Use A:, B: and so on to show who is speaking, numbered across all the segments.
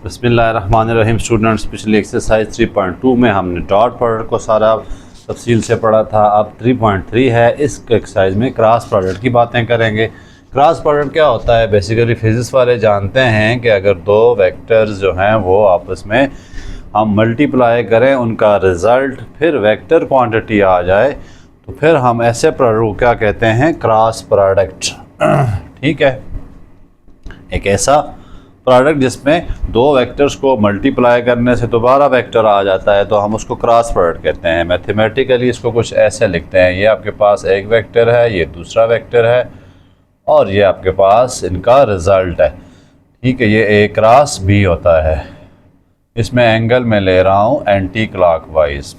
A: बिस्मिल्लाहिर्रहमानिर्रहीम स्टूडेंट्स, पिछली एक्सरसाइज 3.2 में हमने डॉट प्रोडक्ट को सारा तफसील से पढ़ा था। अब 3.3 है, इस एक्सरसाइज में क्रॉस प्रोडक्ट की बातें करेंगे। क्रॉस प्रोडक्ट क्या होता है? बेसिकली फिजिक्स वाले जानते हैं कि अगर दो वेक्टर्स जो हैं वो आपस में हम मल्टीप्लाई करें, उनका रिज़ल्ट फिर वेक्टर क्वांटिटी आ जाए तो फिर हम ऐसे प्रोडक्ट को क्या कहते हैं? Cross product. ठीक है, एक ऐसा प्रोडक्ट जिसमें दो वेक्टर्स को मल्टीप्लाई करने से दोबारा वेक्टर आ जाता है तो हम उसको क्रॉस प्रोडक्ट कहते हैं। मैथमेटिकली इसको कुछ ऐसे लिखते हैं, ये आपके पास एक वेक्टर है, ये दूसरा वेक्टर है और ये आपके पास इनका रिज़ल्ट है। ठीक है, ये ए क्रॉस बी होता है। इसमें एंगल मैं ले रहा हूँ एंटी क्लॉकवाइज।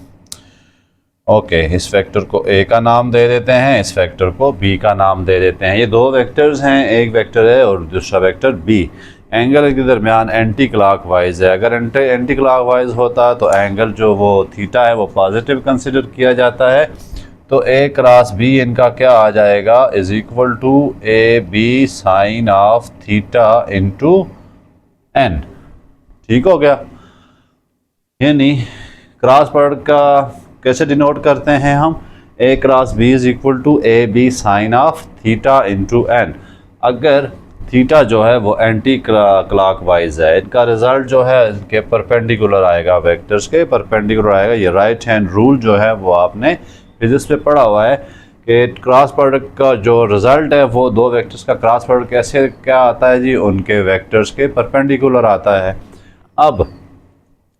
A: ओके, इस वेक्टर को ए का नाम दे देते हैं, इस वेक्टर को बी का नाम दे देते हैं। ये दो वेक्टर्स हैं, एक वेक्टर है और दूसरा वेक्टर बी। एंगल के दरमियान एंटी क्लॉकवाइज है। अगर एंटी क्लॉकवाइज होता तो एंगल जो वो थीटा है वो पॉजिटिव कंसिडर किया जाता है। तो ए क्रॉस बी इनका क्या आ जाएगा? Is equal to A B sine of theta into n. ठीक हो गया? यानी क्रॉस प्रोडक्ट का कैसे डिनोट करते हैं हम? A cross B is equal to A B sine of theta into N. अगर थीटा जो है वो एंटी क्लॉकवाइज है, इनका रिजल्ट जो है इनके परपेंडिकुलर आएगा, वेक्टर्स के परपेंडिकुलर आएगा। ये राइट हैंड रूल जो है वो आपने फिजिक्स में पढ़ा हुआ है कि क्रॉस प्रोडक्ट का जो रिजल्ट है वो दो वेक्टर्स का क्रॉस प्रोडक्ट कैसे क्या आता है जी? उनके वेक्टर्स के परपेंडिकुलर आता है। अब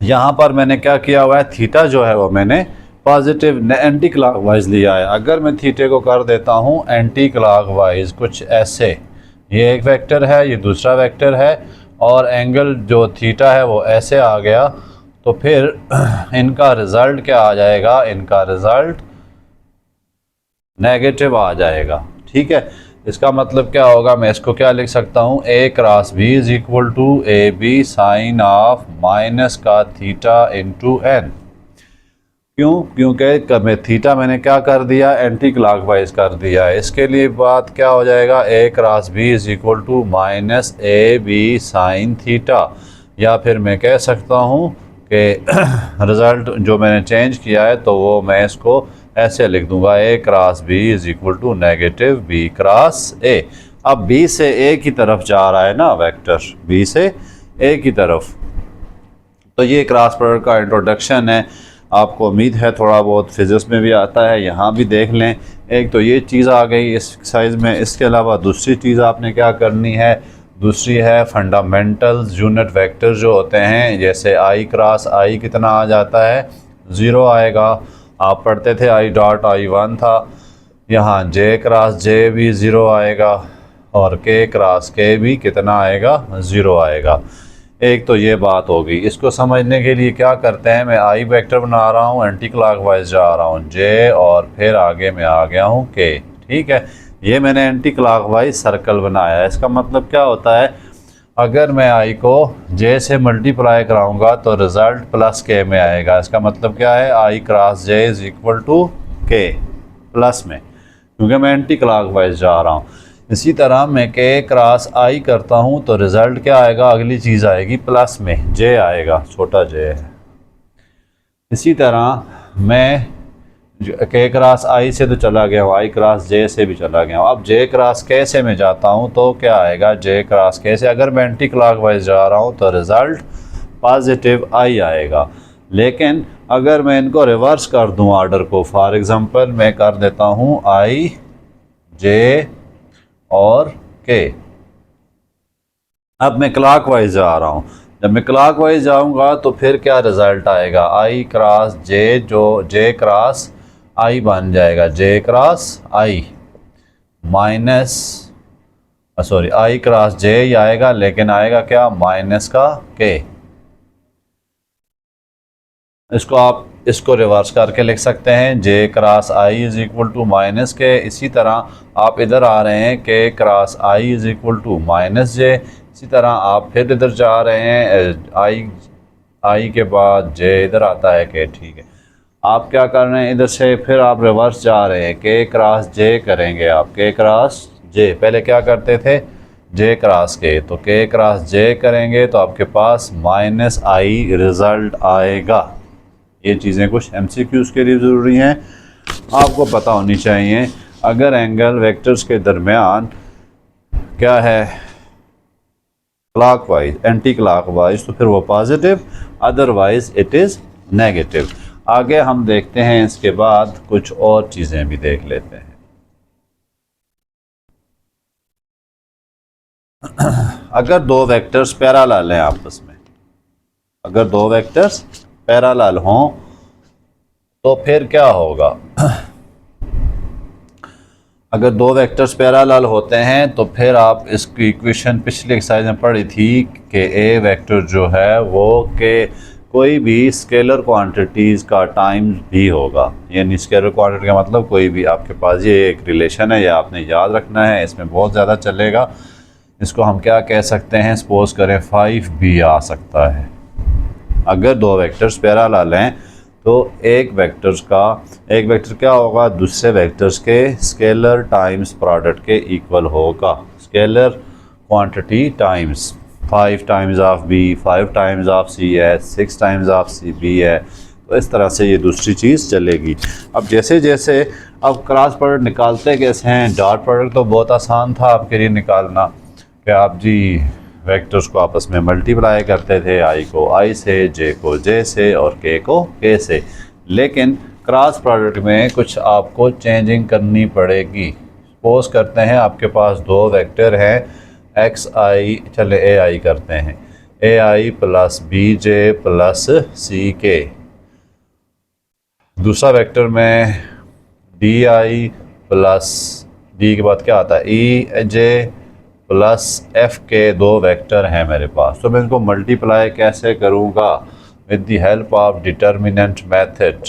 A: यहाँ पर मैंने क्या किया हुआ है? थीटा जो है वो मैंने पॉजिटिव एंटी क्लॉकवाइज लिया है। अगर मैं थीटे को कर देता हूँ एंटी क्लॉकवाइज कुछ ऐसे, ये एक वेक्टर है, ये दूसरा वेक्टर है और एंगल जो थीटा है वो ऐसे आ गया, तो फिर इनका रिज़ल्ट क्या आ जाएगा? इनका रिज़ल्ट नेगेटिव आ जाएगा। ठीक है, इसका मतलब क्या होगा? मैं इसको क्या लिख सकता हूँ? A cross B is equal to A B sine of minus का थीटा इंटू एन। क्यों? क्योंकि थीटा मैंने क्या कर दिया? एंटी क्लॉकवाइज कर दिया है। इसके लिए बात क्या हो जाएगा? A cross B is equal to minus A B sine theta. या फिर मैं कह सकता हूँ कि रिज़ल्ट जो मैंने चेंज किया है तो वो मैं इसको ऐसे लिख दूंगा, A cross B is equal to negative B cross A. अब बी से ए की तरफ जा रहा है ना वेक्टर, बी से ए की तरफ। तो ये क्रॉस प्रोडक्ट का इंट्रोडक्शन है। आपको उम्मीद है थोड़ा बहुत फिजिक्स में भी आता है, यहाँ भी देख लें। एक तो ये चीज़ आ गई इस एक्सरसाइज में। इसके अलावा दूसरी चीज़ आपने क्या करनी है? दूसरी है फंडामेंटल्स यूनिट वेक्टर जो होते हैं। जैसे आई क्रॉस आई कितना आ जाता है? 0 आएगा। आप पढ़ते थे आई डॉट आई 1 था। यहाँ जे क्रॉस जे भी 0 आएगा और के क्रॉस के भी कितना आएगा? 0 आएगा। एक तो ये बात होगी। इसको समझने के लिए क्या करते हैं? मैं आई वेक्टर बना रहा हूँ, एंटी क्लॉकवाइज जा रहा हूँ जे, और फिर आगे मैं आ गया हूँ के। ठीक है, ये मैंने एंटी क्लॉकवाइज सर्कल बनाया है। इसका मतलब क्या होता है? अगर मैं आई को जे से मल्टीप्लाई कराऊंगा तो रिज़ल्ट प्लस के में आएगा। इसका मतलब क्या है? I cross J is equal to K plus में, क्योंकि मैं एंटी क्लॉकवाइज जा रहा हूँ। इसी तरह मैं के क्रॉस आई करता हूँ तो रिज़ल्ट क्या आएगा? अगली चीज़ आएगी प्लस में, जे आएगा, छोटा जे है। इसी तरह मैं के क्रॉस आई से तो चला गया हूँ, आई क्रॉस जे से भी चला गया हूँ। अब जे क्रॉस के से मैं जाता हूँ तो क्या आएगा? जे क्रॉस के से अगर मैं एंटी क्लॉकवाइज जा रहा हूँ तो रिज़ल्ट पॉजिटिव आई आएगा। लेकिन अगर मैं इनको रिवर्स कर दूँ ऑर्डर को, फॉर एग्ज़ाम्पल मैं कर देता हूँ आई जे और के। अब मैं क्लॉकवाइज जा रहा हूँ। जब मैं क्लॉकवाइज जाऊँगा तो फिर क्या रिज़ल्ट आएगा? आई क्रॉस जे जो जे क्रॉस आई बन जाएगा, J cross I minus sorry I cross J ही आएगा, लेकिन आएगा क्या? माइनस का के। इसको आप इसको रिवर्स करके लिख सकते हैं, J cross I is equal to minus K. इसी तरह आप इधर आ रहे हैं, K cross I is equal to minus J. इसी तरह आप फिर इधर जा रहे हैं, आई के बाद जे इधर आता है के। ठीक है, आप क्या कर रहे हैं? इधर से फिर आप रिवर्स जा रहे हैं, के क्रॉस जे करेंगे आप, के क्रॉस जे। पहले क्या करते थे? जे क्रॉस के, तो के क्रॉस जे करेंगे तो आपके पास माइनस आई रिज़ल्ट आएगा। ये चीज़ें कुछ MCQs के लिए ज़रूरी हैं, आपको पता होनी चाहिए। अगर एंगल वेक्टर्स के दरमियान क्या है क्लॉकवाइज एंटी क्लॉकवाइज तो फिर वो positive, otherwise it is negative. आगे हम देखते हैं, इसके बाद कुछ और चीज़ें भी देख लेते हैं। अगर दो वेक्टर्स पैरेलल हैं आपस में, अगर दो वेक्टर्स पैरेलल हों तो फिर क्या होगा? अगर दो वेक्टर्स पैरेलल होते हैं तो फिर आप इसकी इक्वेशन पिछले एक्सरसाइज में पढ़ी थी कि ए वेक्टर जो है वो के कोई भी स्केलर क्वांटिटीज़ का टाइम्स भी होगा। यानी स्केलर क्वांटिटी का मतलब कोई भी, आपके पास ये एक रिलेशन है, या आपने याद रखना है, इसमें बहुत ज़्यादा चलेगा। इसको हम क्या कह सकते हैं? सपोज करें 5 भी आ सकता है। अगर दो वेक्टर्स पैरेलल हैं तो एक वेक्टर क्या होगा? दूसरे वेक्टर्स के स्केलर टाइम्स प्रोडक्ट के इक्वल होगा। Scalar quantity times 5 times of B, 5 times of C है, 6 टाइम्स ऑफ सी बी है। तो इस तरह से ये दूसरी चीज़ चलेगी। अब जैसे जैसे अब क्रॉस प्रोडक्ट निकालते कैसे हैं? डॉट प्रोडक्ट तो बहुत आसान था आपके लिए निकालना, कि आप जी वेक्टर्स को आपस में मल्टीप्लाई करते थे, आई को आई से, जे को जे से और के को के से। लेकिन क्रॉस प्रोडक्ट में कुछ आपको चेंजिंग करनी पड़ेगी। सपोज करते हैं आपके पास दो वेक्टर हैं एक्स आई, चले ए आई करते हैं, ए आई प्लस बी जे प्लस सी के। दूसरा वेक्टर में डी आई प्लस डी के बाद क्या आता है ई जे प्लस एफ के दो वेक्टर हैं मेरे पास। तो मैं इनको मल्टीप्लाई कैसे करूँगा? With the help of determinant method.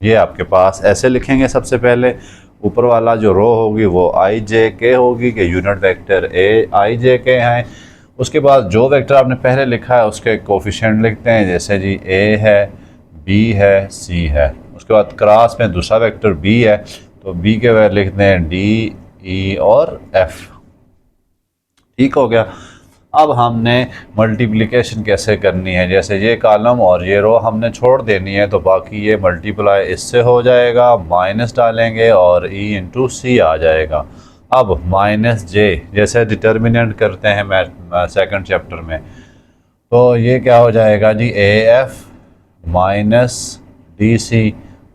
A: ये आपके पास ऐसे लिखेंगे, सबसे पहले ऊपर वाला जो रो होगी वो आई जे के होगी, कि यूनिट वेक्टर ए आई जे के हैं। उसके बाद जो वेक्टर आपने पहले लिखा है उसके कोफिशिएंट लिखते हैं, जैसे जी ए है, बी है, सी है। उसके बाद क्रॉस में दूसरा वेक्टर बी है तो बी के वैल्यू लिखते हैं डी, ई और एफ। ठीक हो गया। अब हमने मल्टीप्लिकेशन कैसे करनी है? जैसे ये कॉलम और ये रो हमने छोड़ देनी है, तो बाकी ये मल्टीप्लाई इससे हो जाएगा, माइनस डालेंगे और ई इंटू सी आ जाएगा। अब माइनस जे जैसे डिटर्मिनेंट करते हैं सेकंड चैप्टर में, तो ये क्या हो जाएगा जी? A F minus D C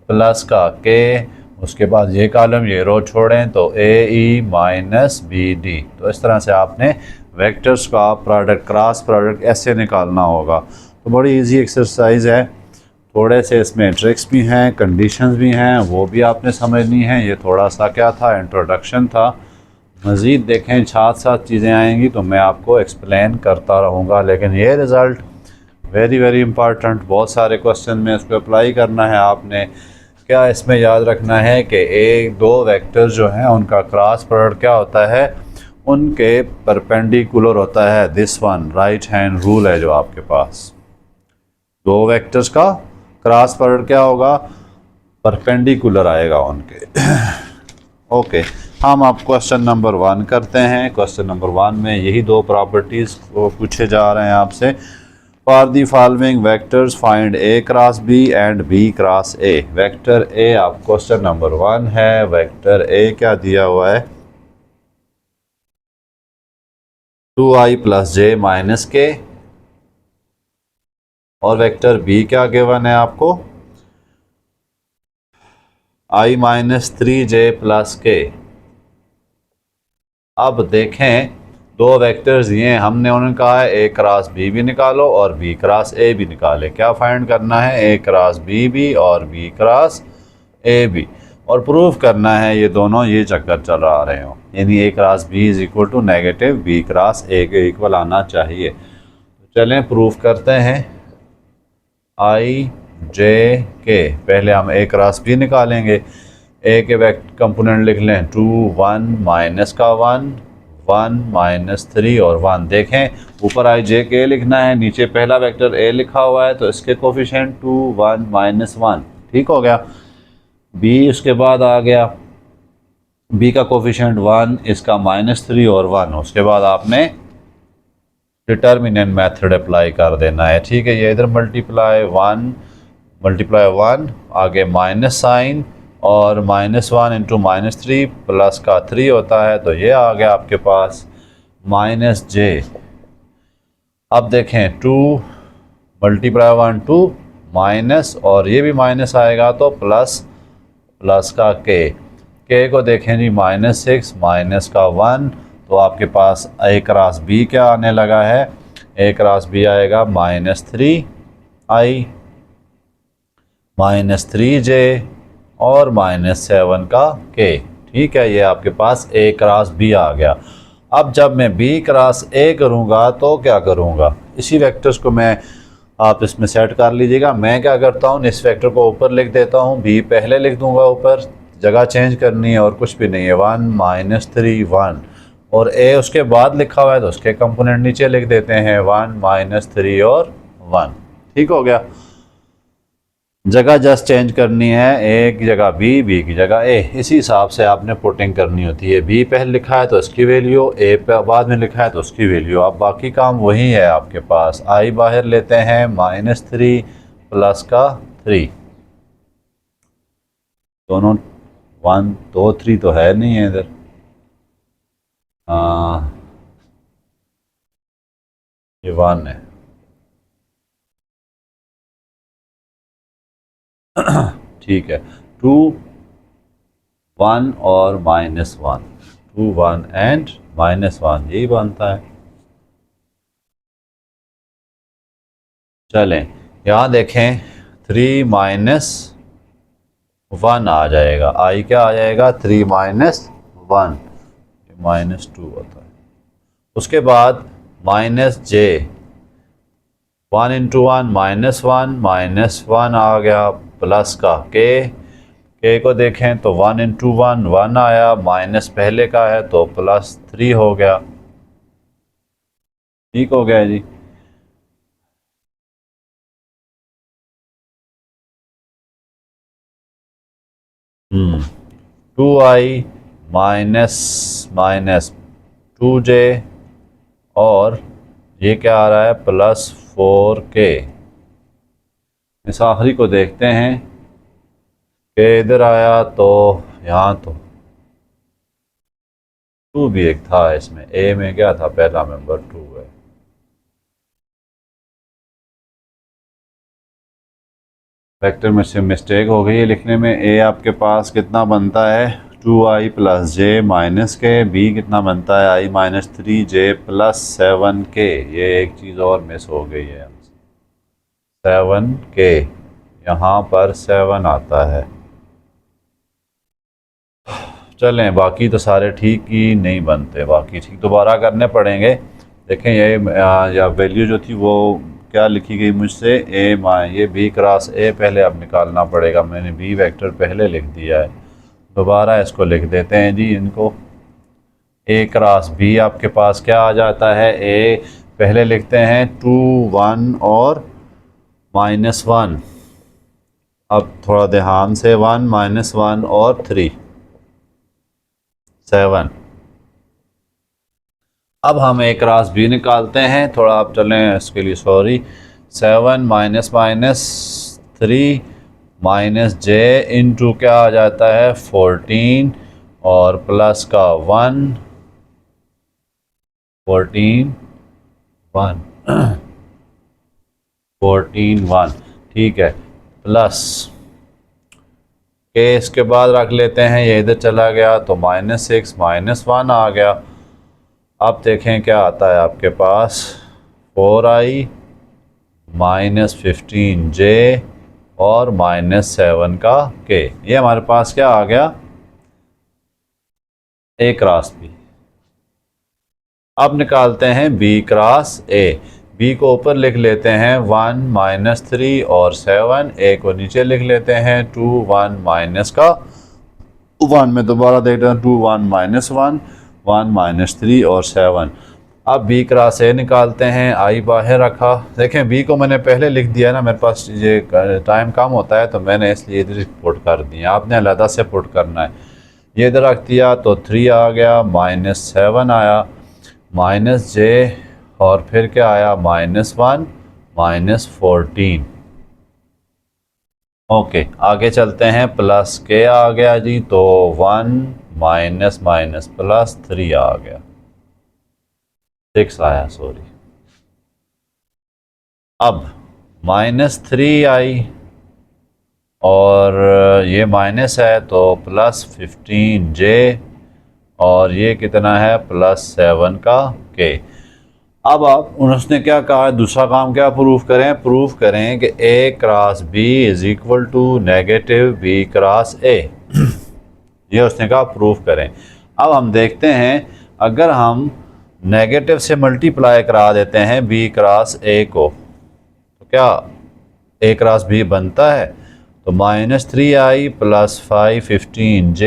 A: plus का के, उसके बाद ये कॉलम ये रो छोड़ें तो ए ई माइनस बी डी। तो इस तरह से आपने वेक्टर्स का प्रोडक्ट, क्रॉस प्रोडक्ट ऐसे निकालना होगा। तो बड़ी इजी एक्सरसाइज है, थोड़े से इसमें ट्रिक्स भी हैं, कंडीशंस भी हैं, वो भी आपने समझनी है। ये थोड़ा सा क्या था, इंट्रोडक्शन था। मज़ीद देखें, साथ साथ चीज़ें आएंगी तो मैं आपको एक्सप्लेन करता रहूँगा। लेकिन ये रिज़ल्ट वेरी वेरी इंपॉर्टेंट, बहुत सारे क्वेश्चन में इसको अप्लाई करना है आपने। क्या इसमें याद रखना है कि एक दो वेक्टर जो हैं उनका क्रॉस प्रोडक्ट क्या होता है? उनके परपेंडिकुलर होता है। This one right hand rule है जो आपके पास। दो वेक्टर्स का क्रॉस प्रोडक्ट क्या होगा? परपेंडिकुलर आएगा उनके। ओके, हम अब क्वेश्चन नंबर 1 करते हैं। क्वेश्चन नंबर 1 में यही दो प्रॉपर्टीज़ को पूछे जा रहे हैं आपसे। For the following vectors find A cross b and b cross a. Vector a आप क्वेश्चन नंबर 1 है। वेक्टर ए क्या दिया हुआ है? 2i प्लस जे माइनस के। और वेक्टर बी क्या गिवन है आपको? i माइनस 3j प्लस के। अब देखें, दो वेक्टर्स दिए, हमने उन्होंने कहा है ए क्रॉस बी भी निकालो और बी क्रॉस ए भी निकाले। क्या फाइंड करना है? ए क्रॉस बी भी और बी क्रॉस ए भी, और प्रूफ करना है ये दोनों ये चक्कर चल रहा रहे हो, यानी A cross B is equal to negative B cross A के इक्वल आना चाहिए। तो चलें प्रूफ करते हैं। आई जे के, पहले हम ए क्रॉस बी निकालेंगे। ए के वेक्टर कंपोनेंट लिख लें 2 1 माइनस का 1 1 माइनस 3 और 1। देखें ऊपर आई जे के लिखना है, नीचे पहला वेक्टर ए लिखा हुआ है, तो इसके कोफिशिएंट 2 1 माइनस 1। ठीक हो गया। बी उसके बाद आ गया बी का कोफिशिएंट 1, इसका -3 और 1। उसके बाद आपने डिटर्मिनेंट मेथड अप्लाई कर देना है। ठीक है, ये इधर मल्टीप्लाई 1 आगे माइनस साइन और -1 इंटू -3 प्लस का 3 होता है, तो ये आ गया आपके पास -j। अब देखें 2 मल्टीप्लाई 1 2 माइनस, और ये भी माइनस आएगा तो प्लस का के को देखें जी -6 माइनस का 1, तो आपके पास a क्रॉस b क्या आने लगा है, a क्रॉस b आएगा -3i -3j और -7 का k। ठीक है, ये आपके पास a क्रॉस b आ गया। अब जब मैं b क्रॉस a करूँगा तो क्या करूँगा, इसी वेक्टर्स को मैं आप इसमें सेट कर लीजिएगा। मैं क्या करता हूँ, इस वेक्टर को ऊपर लिख देता हूँ, b पहले लिख दूंगा ऊपर, जगह चेंज करनी है और कुछ भी नहीं है, 1 -3 1, और a उसके बाद लिखा हुआ है तो उसके कंपोनेंट नीचे लिख देते हैं 1 -3 और 1। ठीक हो गया, जगह जस्ट चेंज करनी है, a की जगह b की जगह a, इसी हिसाब से आपने पुटिंग करनी होती है। b पहले लिखा है तो इसकी वैल्यू, a पे बाद में लिखा है तो उसकी वैल्यू। अब बाकी काम वही है आपके पास। i बाहर लेते हैं -3 प्लस का 3, दोनों 1 2 3 तो है नहीं है इधर, ये 1 है। ठीक है, 2 1 और -1, 2 1 एंड -1, यही बनता है। चलें, यहाँ देखें 3 -1 आ जाएगा, i क्या आ जाएगा 3 -1, -2 होता है। उसके बाद -j, 1 इंटू 1 -1 आ गया, प्लस का k को देखें तो 1 इंटू 1 1 आया, माइनस पहले का है तो +3 हो गया। ठीक हो गया जी। हम्म 2i -2j और ये क्या आ रहा है +4k। इस आखिरी को देखते हैं कि इधर आया तो यहाँ तो 2 भी एक था, इसमें a में क्या था, पहला मेंबर 2 है। वेक्टर में से मिस्टेक हो गई है लिखने में। a आपके पास कितना बनता है 2i + j -k, b कितना बनता है i - 3j + 7k। ये एक चीज़ और मिस हो गई है, 7k, यहाँ पर 7 आता है। चलें, बाकी तो सारे ठीक ही नहीं बनते, बाकी ठीक दोबारा करने पड़ेंगे। देखें ये या वैल्यू जो थी वो क्या लिखी गई मुझसे, ये b क्रॉस a पहले अब निकालना पड़ेगा, मैंने b वेक्टर पहले लिख दिया है, दोबारा इसको लिख देते हैं जी इनको। a क्रॉस b आपके पास क्या आ जाता है, a पहले लिखते हैं 2 1 और -1। अब थोड़ा ध्यान से, 1 -1 और 3 7। अब हम a क्रॉस b निकालते हैं, थोड़ा आप चलें इसके लिए सॉरी। 7 -3 -j इंटू क्या आ जाता है 14 और प्लस का 1 14 1 ठीक है, प्लस के इसके बाद रख लेते हैं, ये इधर चला गया तो -6 -1 आ गया। अब देखें क्या आता है आपके पास 4i -15j और -7 का k। ये हमारे पास क्या आ गया a क्रॉस b। अब निकालते हैं b क्रॉस a। b को ऊपर लिख लेते हैं 1 -3 और 7, a को नीचे लिख लेते हैं 2 1 माइनस का 1 में दोबारा देखते हैं 2 1 -1 1 -3 और 7। अब b क्रॉस a निकालते हैं, i बाहर रखा। देखें b को मैंने पहले लिख दिया ना, मेरे पास ये टाइम कम होता है तो मैंने इसलिए इधर पुट कर दिया, आपने अलहदा से पुट करना है। ये इधर रख दिया तो 3 आ गया, -7 आया, -j और फिर क्या आया, -1 -14। ओके, आगे चलते हैं, प्लस के आ गया जी, तो 1 माइनस माइनस प्लस 3 आ गया, 6 आया, सॉरी। अब -3 आई और ये माइनस है तो +15j और ये कितना है, +7 का k। अब आप उसने क्या कहा है, दूसरा काम क्या प्रूफ करें, प्रूफ करें कि a cross b is equal to negative b cross a। ये उसने कहा प्रूफ करें। अब हम देखते हैं, अगर हम नेगेटिव से मल्टीप्लाई करा देते हैं b क्रॉस a को, तो क्या a क्रॉस b बनता है, तो -3i + 515j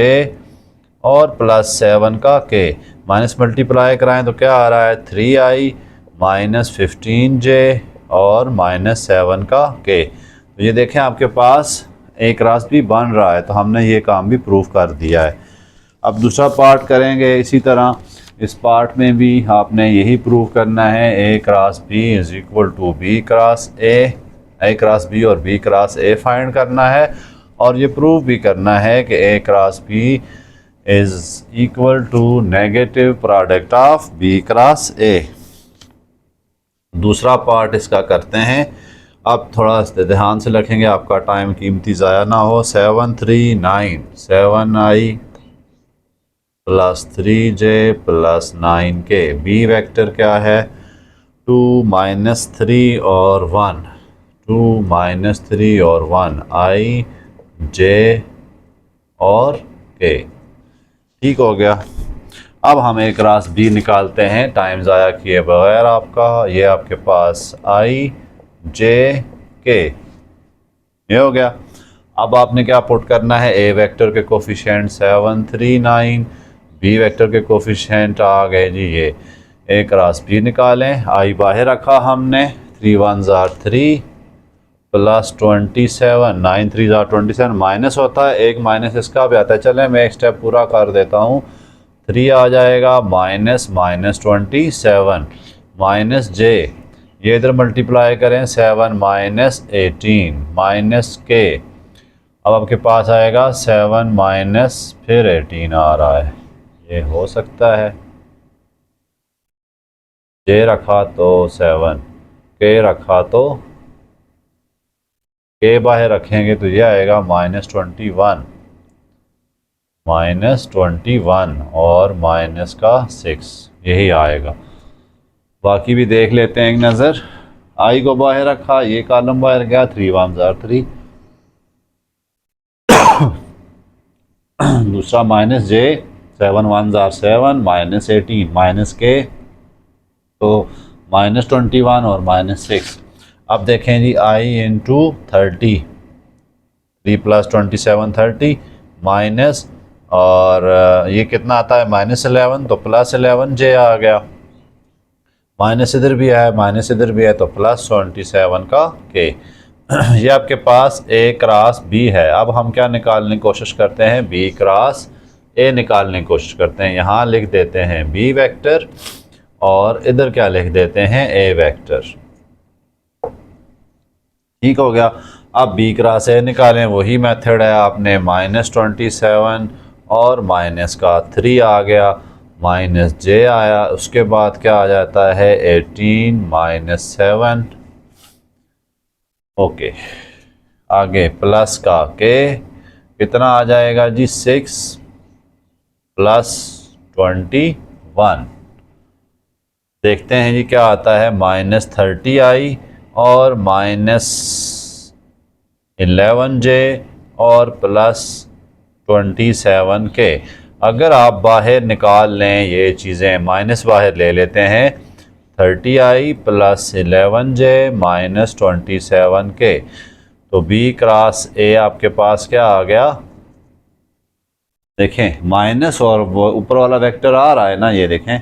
A: और +7 का k, माइनस मल्टीप्लाई कराएं तो क्या आ रहा है, 3i -15j और -7 का k। तो ये देखें आपके पास a क्रॉस b बन रहा है, तो हमने ये काम भी प्रूफ कर दिया है। अब दूसरा पार्ट करेंगे इसी तरह। इस पार्ट में भी आपने यही प्रूफ करना है, a cross b is equal to b cross a cross b और b क्रॉस a फाइंड करना है, और ये प्रूफ भी करना है कि a cross b is equal to negative product of b cross a। दूसरा पार्ट इसका करते हैं। अब थोड़ा ध्यान से रखेंगे, आपका टाइम कीमती ज़ाया ना हो। 7 3 9, 7i + 3j + 9k। b vector क्या है, 2 -3 और 1, 2 -3 और 1, i j और k। ठीक हो गया। अब हम a क्रॉस b निकालते हैं टाइम ज़ाया किए बगैर। आपका ये आपके पास i j k, ये हो गया। अब आपने क्या पुट करना है, a वेक्टर के कोफिशिएंट 7 3 9, b वेक्टर के कोफिशिएंट आ गए जी ये। a क्रॉस b निकालें, i बाहर रखा हमने, 3 1 are 3 + 27, 9 3 are 27, माइनस होता है, एक माइनस इसका भी आता है। चलें मैं एक स्टेप पूरा कर देता हूँ। 3 आ जाएगा, -27 -j, ये इधर मल्टीप्लाई करें, 7 -18 -k। अब आपके पास आएगा 7 फिर 18 आ रहा है, ये हो सकता है। j रखा तो 7, k रखा तो k बाहर रखेंगे तो ये आएगा -21 और माइनस का 6, यही आएगा। बाकी भी देख लेते हैं एक नज़र। i को बाहर रखा, ये कॉलम बाहर गया, 3 1 are 3। दूसरा -j, 7 1 are 7, -18 -k, तो -21 और -6। अब देखें जी, i इंटू 30, 3 + 27 30 माइनस, और ये कितना आता है, -11, तो +11j आ गया। माइनस इधर भी है, माइनस इधर भी है, तो +27 का k। ये आपके पास a क्रॉस b है। अब हम क्या निकालने की कोशिश करते हैं, b क्रॉस a निकालने की कोशिश करते हैं। यहाँ लिख देते हैं b वेक्टर और इधर क्या लिख देते हैं, a वेक्टर। ठीक हो गया। अब b क्रॉस a निकालें, वही मेथड है। आपने -27 और माइनस का 3 आ गया, -j आया, उसके बाद क्या आ जाता है, 18 -7। ओके, आगे प्लस का k कितना आ जाएगा जी, 6 + 21। देखते हैं जी क्या आता है, -30i और -11j और +27k। अगर आप बाहर निकाल लें ये चीज़ें, माइनस बाहर ले लेते हैं, 30i + 11j -27k, तो b क्रॉस a आपके पास क्या आ गया, देखें माइनस और वो ऊपर वाला वेक्टर आ रहा है ना, ये देखें।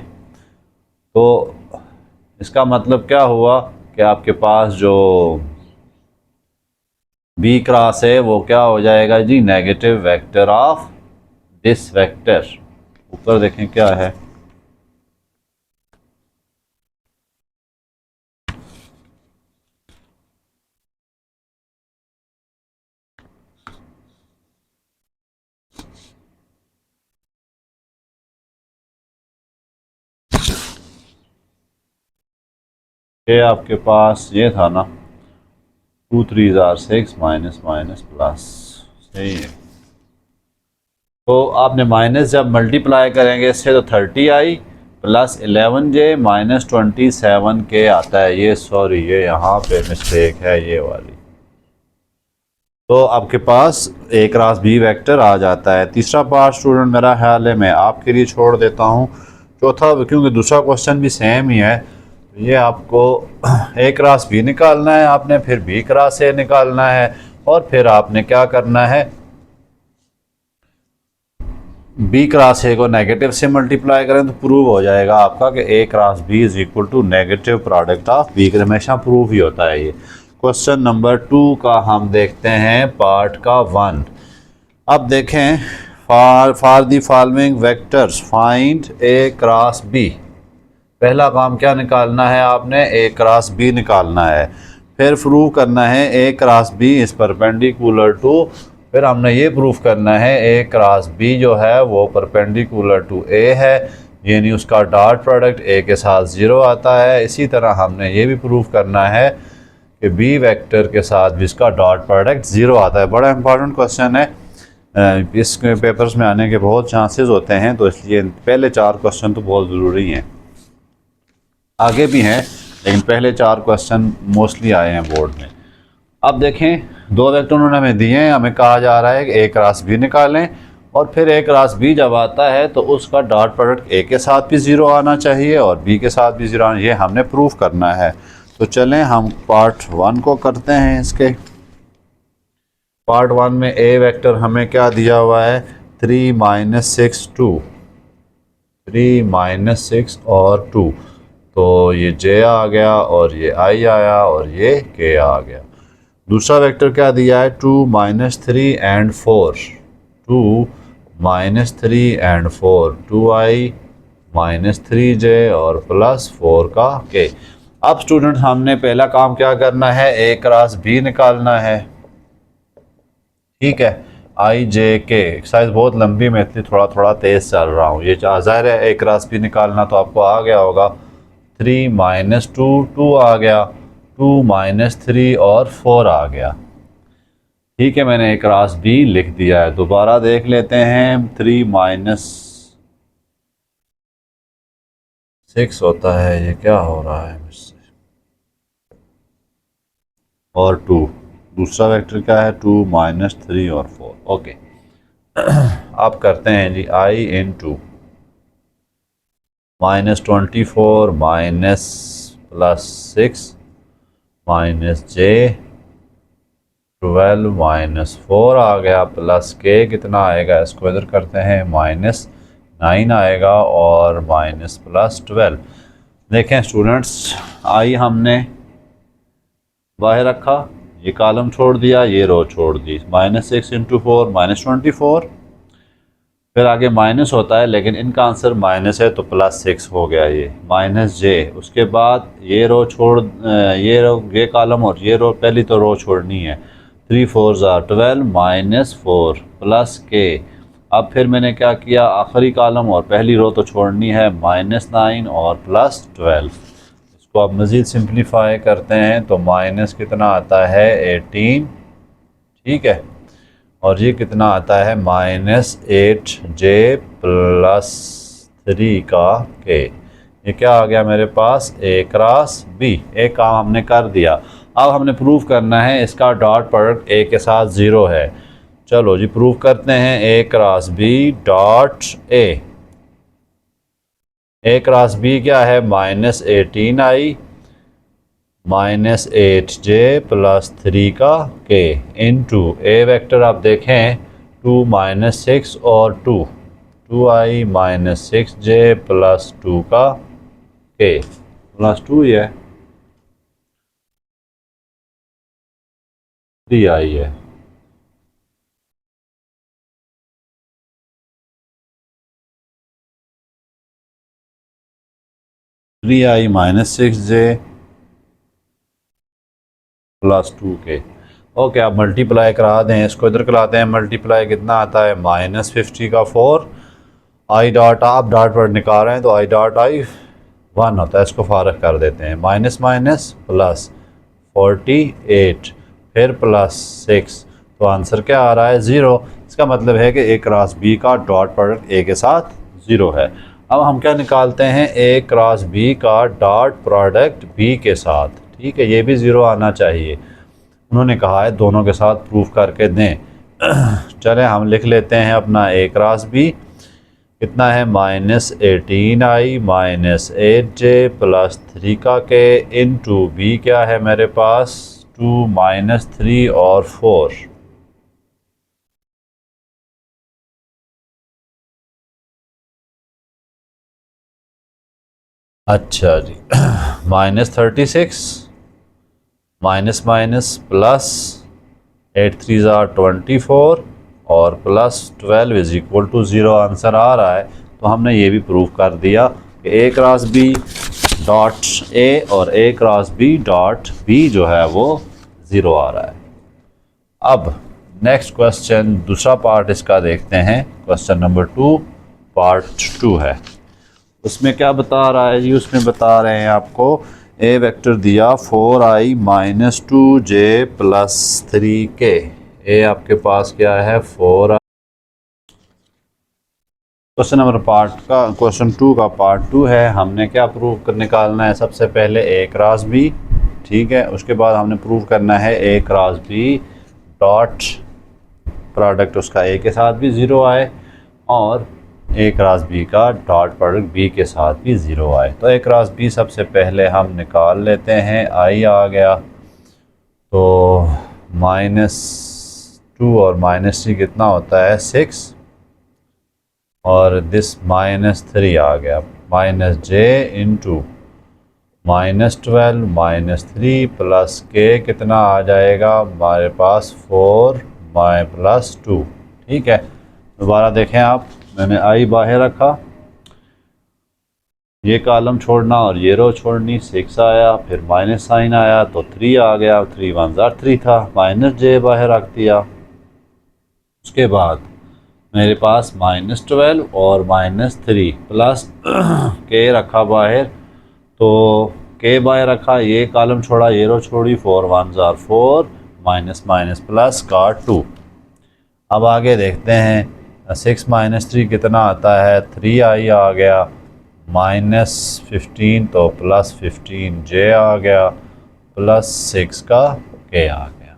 A: तो इसका मतलब क्या हुआ कि आपके पास जो b क्रॉस है वो क्या हो जाएगा जी, negative vector of this vector, ऊपर देखें क्या है, ये आपके पास ये था ना, 2 3 6 माइनस माइनस प्लस, सही है। तो आपने माइनस जब मल्टीप्लाई करेंगे इससे तो 30 आई, प्लस 11J माइनस 27K आता है। ये सॉरी, ये यहाँ पे मिस्टेक है ये वाली। तो आपके पास ए क्रॉस बी वेक्टर आ जाता है। तीसरा पार्ट स्टूडेंट मेरा ख्याल है मैं आपके लिए छोड़ देता हूँ। चौथा, क्योंकि दूसरा क्वेश्चन भी सेम ही है, ये आपको ए क्रॉस बी निकालना है आपने, फिर बी क्रॉस ए निकालना है, और फिर आपने क्या करना है, बी क्रॉस ए को नेगेटिव से मल्टीप्लाई करें तो प्रूव हो जाएगा आपका कि A cross B is equal to negative product of B. हमेशा प्रूव ही होता है ये। क्वेश्चन नंबर 2 का हम देखते हैं पार्ट का 1। अब देखें, for the following vectors find A cross B. पहला काम क्या निकालना है आपने, ए क्रॉस बी निकालना है। फिर प्रूव करना है A cross B is perpendicular to, फिर हमने ये प्रूफ करना है ए क्रॉस बी जो है वो परपेंडिकुलर टू ए है, यानी उसका डॉट प्रोडक्ट ए के साथ ज़ीरो आता है। इसी तरह हमने ये भी प्रूफ करना है कि बी वेक्टर के साथ भी इसका डॉट प्रोडक्ट ज़ीरो आता है। बड़ा इंपॉर्टेंट क्वेश्चन है, इस पेपर्स में आने के बहुत चांसेस होते हैं, तो इसलिए पहले 4 क्वेश्चन तो बहुत ज़रूरी हैं। आगे भी हैं लेकिन पहले 4 क्वेश्चन मोस्टली आए हैं बोर्ड में। अब देखें, 2 वेक्टर उन्होंने हमें दिए हैं, हमें कहा जा रहा है कि ए क्रॉस बी निकालें, और फिर ए क्रॉस बी जब आता है तो उसका डॉट प्रोडक्ट ए के साथ भी ज़ीरो आना चाहिए और बी के साथ भी ज़ीरो आना, ये हमने प्रूफ करना है। तो चलें हम पार्ट 1 को करते हैं। इसके पार्ट 1 में ए वेक्टर हमें क्या दिया हुआ है, 3 - 6 2, 3 - 6 और 2, तो ये जे आ गया और ये आई आया और ये के आ गया। दूसरा वेक्टर क्या दिया है, 2 - 3 एंड 4, 2 - 3 एंड 4, 2i -3j और प्लस 4 का k। अब स्टूडेंट हमने पहला काम क्या करना है, ए क्रॉस बी निकालना है, ठीक है। आई जे के एक्सरसाइज बहुत लंबी, मैं इसलिए थोड़ा थोड़ा तेज़ चल रहा हूँ। ये ज़ाहिर है ए क्रॉस बी निकालना तो आपको आ गया होगा। 3 - 2 2 आ गया, 2 - 3 और 4 आ गया, ठीक है। मैंने ए क्रॉस बी लिख दिया है। दोबारा देख लेते हैं, 3 - 6 होता है, ये क्या हो रहा है मुझसे, और 2, दूसरा वेक्टर क्या है, 2 - 3 और 4, ओके। अब करते हैं जी, आई इन टू -24 +6 -j 12 -4 आ गया, प्लस के कितना आएगा, इसको इधर करते हैं, -9 आएगा और +12। देखें स्टूडेंट्स, आई हमने बाहर रखा, ये कॉलम छोड़ दिया, ये रो छोड़ दी, -6 × 4 -24, फिर आगे माइनस होता है लेकिन इनका आंसर माइनस है तो +6 हो गया, ये -j। उसके बाद ये रो छोड़, ये कॉलम और ये रो, पहली तो रो छोड़नी है, 3 4 12 -4 प्लस के। अब फिर मैंने क्या किया, आखिरी कॉलम और पहली रो तो छोड़नी है, -9 और +12। इसको आप मज़ीद सिंप्लीफाई करते हैं तो माइनस कितना आता है, 18, ठीक है। और ये कितना आता है, -8j +3 का k। ये क्या आ गया मेरे पास, ए क्रॉस बी। एक काम हमने कर दिया। अब हमने प्रूव करना है इसका डॉट प्रोडक्ट ए के साथ ज़ीरो है। चलो जी प्रूव करते हैं, A cross B dot A cross B क्या है, -18i -8j +3 का k इंटू ए वेक्टर। आप देखें, 2 - 6 और 2, 2i -6j +2 का k, +2 ही है, 3i है। 3i minus 6j plus 2k। Okay, आप मल्टीप्लाई करा दें, इसको इधर कराते हैं। मल्टीप्लाई कितना आता है, माइनस 50 का 4, आई डॉट, आप डॉट पर निकाल रहे हैं तो आई डॉट आई 1 होता है, इसको फारग कर देते हैं। माइनस माइनस प्लस 48 फिर प्लस 6, तो आंसर क्या आ रहा है, 0। इसका मतलब है कि ए क्रॉस बी का डॉट प्रोडक्ट ए के साथ 0 है। अब हम क्या निकालते हैं, ए क्रॉस बी का डॉट प्रोडक्ट बी के साथ। ठीक है, ये भी 0 आना चाहिए। उन्होंने कहा है दोनों के साथ प्रूफ करके दें। चलें हम लिख लेते हैं अपना ए क्रॉस बी कितना है, minus 18i minus 8j plus 3 का के इंटू बी क्या है मेरे पास, 2 माइनस 3 और 4। अच्छा जी, माइनस 36 माइनस माइनस प्लस 8 3 24 और plus 12 is equal to 0 answer आ रहा है। तो हमने ये भी प्रूव कर दिया कि ए क्रॉस बी डॉट ए और ए क्रॉस बी डॉट बी जो है वो 0 आ रहा है। अब नेक्स्ट क्वेश्चन, दूसरा पार्ट इसका देखते हैं। क्वेश्चन नंबर 2 पार्ट 2 है। उसमें क्या बता रहा है जी, उसमें बता रहे हैं आपको ए वेक्टर दिया 4i minus 2j plus 3k। ए आपके पास क्या है, 4i। क्वेश्चन नंबर क्वेश्चन 2 का पार्ट 2 है। हमने क्या प्रूव कर निकालना है, सबसे पहले ए क्रॉस बी। ठीक है, उसके बाद हमने प्रूव करना है A cross B dot product उसका ए के साथ भी 0 आए और ए क्रॉस बी का डॉट प्रोडक्ट बी के साथ भी 0 आए। तो ए क्रॉस बी सबसे पहले हम निकाल लेते हैं। आई आ गया तो -2 और -3 कितना होता है, 6 और दिस -3 आ गया, माइनस जे इंटू -12 -3 प्लस के कितना आ जाएगा हमारे पास 4 प्लस 2। ठीक है, दोबारा देखें आप, मैंने आई बाहर रखा, ये कॉलम छोड़ना और ये रो छोड़नी, 6 आया, फिर माइनस साइन आया तो 3 आ गया, 3 1 3 था, माइनस जे बाहर रख दिया। उसके बाद मेरे पास -12 और -3 प्लस के रखा बाहर, तो के बाहर रखा, ये कॉलम छोड़ा, ये रो छोड़ी, 4 1 4 माइनस माइनस प्लस का 2। अब आगे देखते हैं, 6 -3 कितना आता है, 3i आ गया, -15 तो प्लस 15j आ गया, प्लस 6 का k आ गया।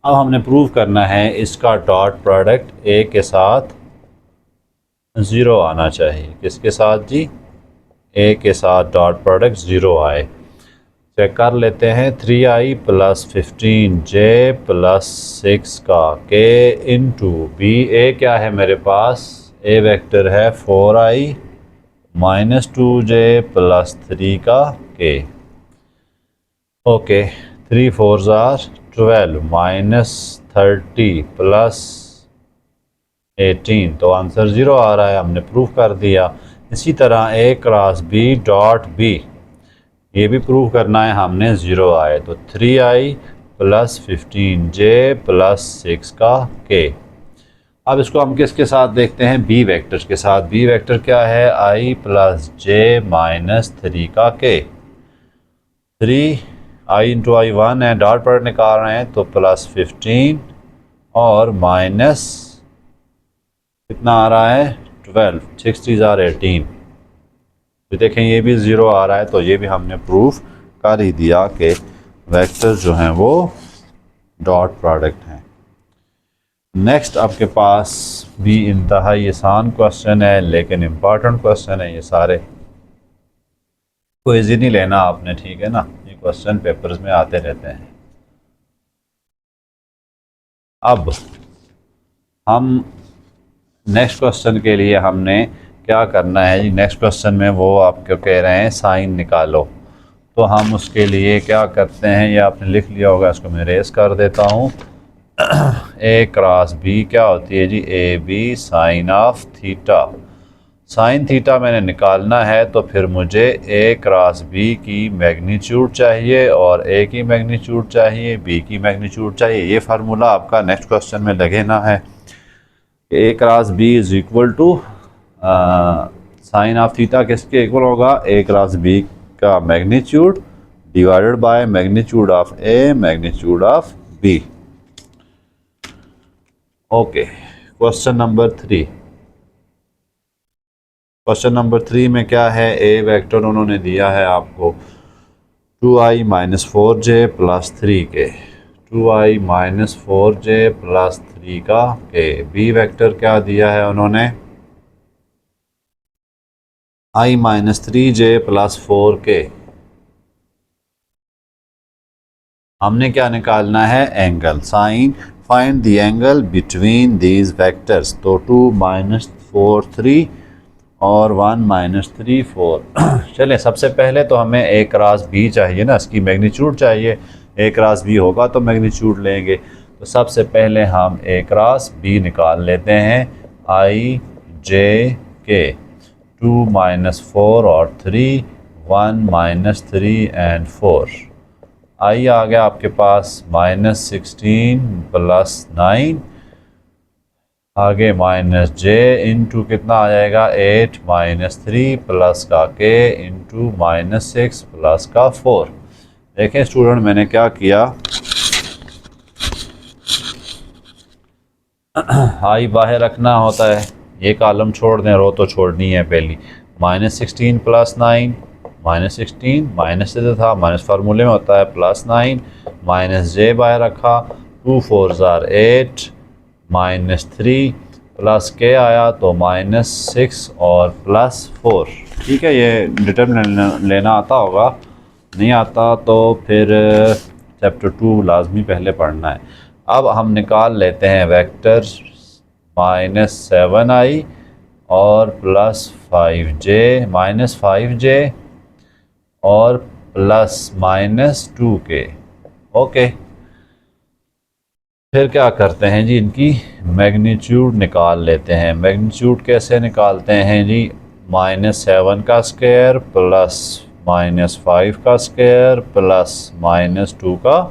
A: अब हमने प्रूव करना है इसका डॉट प्रोडक्ट ए के साथ 0 आना चाहिए। किसके साथ जी, ए के साथ डॉट प्रोडक्ट 0 आए। चेक कर लेते हैं, 3i प्लस 15j प्लस 6 का k इंटू बी। ए क्या है मेरे पास, ए वेक्टर है 4i माइनस 2j प्लस 3 का k। ओके, 3 4 12 -30 प्लस 18, तो आंसर 0 आ रहा है, हमने प्रूफ कर दिया। इसी तरह A cross B dot B, ये भी प्रूव करना है हमने, 0 आए, तो 3i प्लस 15j प्लस 6 का k। अब इसको हम किसके साथ देखते हैं, बी वेक्टर के साथ। बी वेक्टर क्या है, i प्लस j माइनस 3 का k। 3i इंटू आई 1 है, डॉट प्रोडक्ट निकाल रहे हैं तो प्लस 15 और माइनस कितना आ रहा है, 12, 6 3 18। तो देखें ये भी 0 आ रहा है, तो ये भी हमने प्रूफ कर ही दिया कि वेक्टर जो हैं वो डॉट प्रोडक्ट हैं। नेक्स्ट आपके पास भी इंतहाई आसान क्वेश्चन है, लेकिन इम्पॉर्टेंट क्वेश्चन है ये सारे, कोई ईजी नहीं लेना आपने, ठीक है ना, ये क्वेश्चन पेपर्स में आते रहते हैं। अब हम नेक्स्ट क्वेश्चन के लिए हमने क्या करना है जी, नेक्स्ट क्वेश्चन में वो आपको कह रहे हैं साइन निकालो, तो हम उसके लिए क्या करते हैं, ये आपने लिख लिया होगा, इसको मैं रेस कर देता हूँ। ए क्रॉस बी क्या होती है जी, A B sine of theta. Sine theta मैंने निकालना है तो फिर मुझे ए क्रॉस बी की मैग्नीट्यूड चाहिए और ए की मैग्नीट्यूड चाहिए, बी की मैग्नीट्यूड चाहिए। ये फार्मूला आपका नेक्स्ट क्वेश्चन में लगे ना है। A cross B is equal to sine of theta किसके इक्वल होगा, ए क्रॉस बी का magnitude divided by magnitude of A magnitude of B. Okay, question number 3। Question number 3 में क्या है, ए वेक्टर उन्होंने दिया है आपको 2i minus 4j plus 3k, 2i minus 4j plus 3 का k। बी वेक्टर क्या दिया है उन्होंने, i minus 3j plus 4k। हमने क्या निकालना है, angle. Sine find the angle between these vectors. तो 2 माइनस 4 3 और 1 माइनस 3 4। चलें, सबसे पहले तो हमें ए क्रॉस बी चाहिए ना, इसकी मैग्नीट्यूड चाहिए। ए क्रॉस बी होगा तो मैग्नीट्यूड लेंगे। तो सबसे पहले हम ए क्रॉस बी निकाल लेते हैं। आई जे के 2 माइनस 4 और 3, 1 माइनस 3 एंड 4। आई आ गया आपके पास माइनस 16 प्लस 9, आगे माइनस जे इंटू कितना आ जाएगा 8 माइनस 3 प्लस का के इंटू माइनस 6 प्लस का 4। देखें स्टूडेंट, मैंने क्या किया, आई बाहर रखना होता है, ये कॉलम छोड़ दें, रो तो छोड़नी है पहली। माइनस 16 प्लस 9, माइनस 16 माइनस से था, माइनस फार्मूले में होता है प्लस 9, माइनस जे बाहर रखा, 2 4 8 माइनस 3 प्लस के आया तो माइनस 6 और प्लस 4। ठीक है, ये डिटरमिनेंट लेना आता होगा, नहीं आता तो फिर चैप्टर 2 लाजमी पहले पढ़ना है। अब हम निकाल लेते हैं वेक्टर माइनस 7i और प्लस 5j, माइनस 5j और प्लस माइनस 2k। ओके, फिर क्या करते हैं जी, इनकी मैग्नीट्यूड निकाल लेते हैं। मैग्नीट्यूड कैसे निकालते हैं जी, माइनस 7 का स्क्वायर प्लस माइनस 5 का स्क्वायर प्लस माइनस 2 का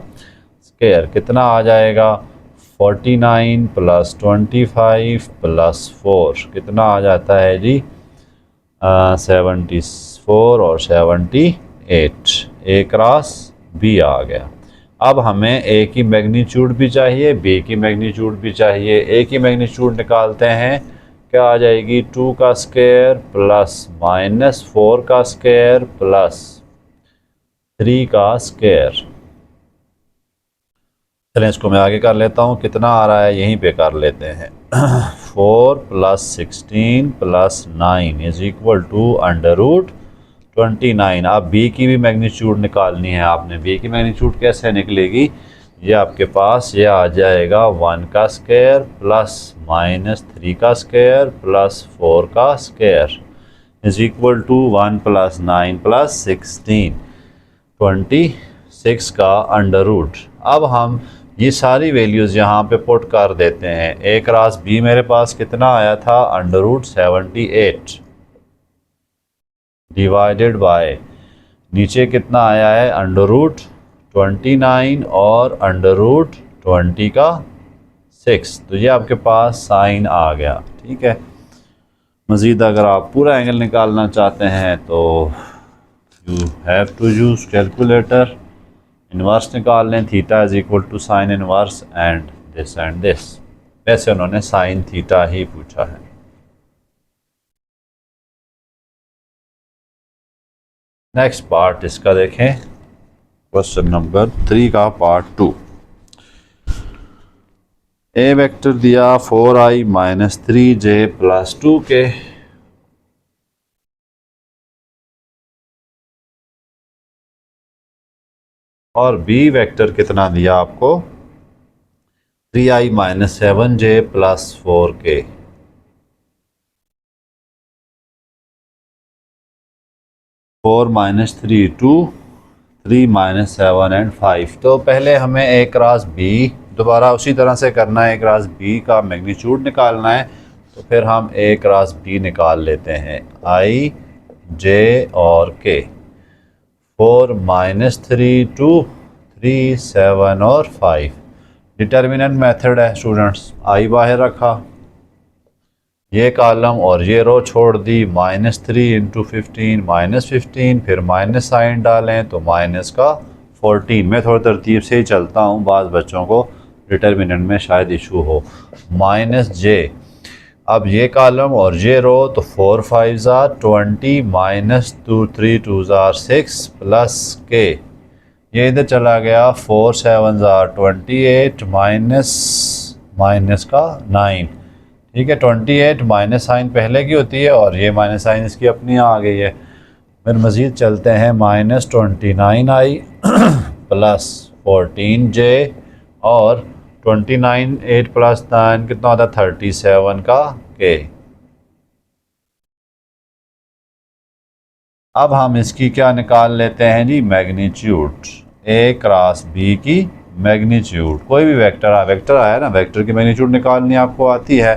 A: स्क्वायर कितना आ जाएगा, 49 प्लस 25 प्लस 4 कितना आ जाता है जी 74 और 78। ए क्रॉस बी आ गया। अब हमें ए की मैग्नीट्यूड भी चाहिए, बी की मैग्नीट्यूड भी चाहिए। ए की मैग्नीट्यूड निकालते हैं, क्या आ जाएगी 2 का स्क्वायर प्लस माइनस 4 का स्क्वायर प्लस 3 का स्क्वायर। चलें इसको मैं आगे कर लेता हूँ, कितना आ रहा है यहीं पे कर लेते हैं। 4 plus 16 plus 9 is equal to under root 29। अब बी की भी मैग्नीट्यूड निकालनी है आपने। बी की मैग्नीट्यूड कैसे निकलेगी, ये आपके पास ये आ जाएगा 1 का स्क्वायर प्लस माइनस 3 का स्क्वायर प्लस 4 का square is equal to 1 plus 9 plus 16 26 का अंडर रूट। अब हम ये सारी वैल्यूज़ यहाँ पे पुट कर देते हैं। ए क्रॉस बी मेरे पास कितना आया था, अंडर रूट 78 डिवाइडेड बाय नीचे कितना आया है अंडर रूट 29 और अंडर रूट 20 का 6। तो ये आपके पास साइन आ गया। ठीक है, मज़ीद अगर आप पूरा एंगल निकालना चाहते हैं तो you have to use calculator. Inverse निकाल लें, theta is equal to sine inverse and this. वैसे उन्होंने साइन थीटा ही पूछा है। नेक्स्ट पार्ट इसका देखें, क्वेश्चन नंबर 3 का पार्ट 2। ए वेक्टर दिया 4i minus 3j plus 2k और बी वेक्टर कितना दिया आपको 3i minus 7j plus 4k। Four minus 3 2, 3 minus 7 and 5। तो पहले हमें ए क्रॉस बी दोबारा उसी तरह से करना है। ए क्रॉस बी का मैग्नीट्यूड निकालना है। तो फिर हम ए क्रॉस बी निकाल लेते हैं। आई जे और के, 4 -3 2 3 7 और 5। डिटर्मिनेंट मेथड है स्टूडेंट्स। आई बाहर रखा, ये कॉलम और ये रो छोड़ दी। -3 इंटू 15 -15, फिर माइनस साइन डालें तो माइनस का 14। मैं थोड़ी तरतीब से ही चलता हूँ, बाज़ बच्चों को डिटर्मिनेंट में शायद इशू हो। -j, अब ये कॉलम और ये रो, तो 4 5 20 -2 3 2 6 प्लस के, ये इधर चला गया। 4 7 28 माइनस का 9। ठीक है, 28 माइनस साइन पहले की होती है और ये माइनस साइन इसकी अपनी आ गई है। फिर मज़ीद चलते हैं। -29 आई प्लस 14j और 29 8 प्लस 9 कितना होता है 37 का k। अब हम इसकी क्या निकाल लेते हैं जी, मैग्नीट्यूड। ए क्रॉस बी की मैग्नीट्यूड, कोई भी वेक्टर आया ना, वेक्टर की मैग्नीट्यूड निकालनी आपको आती है।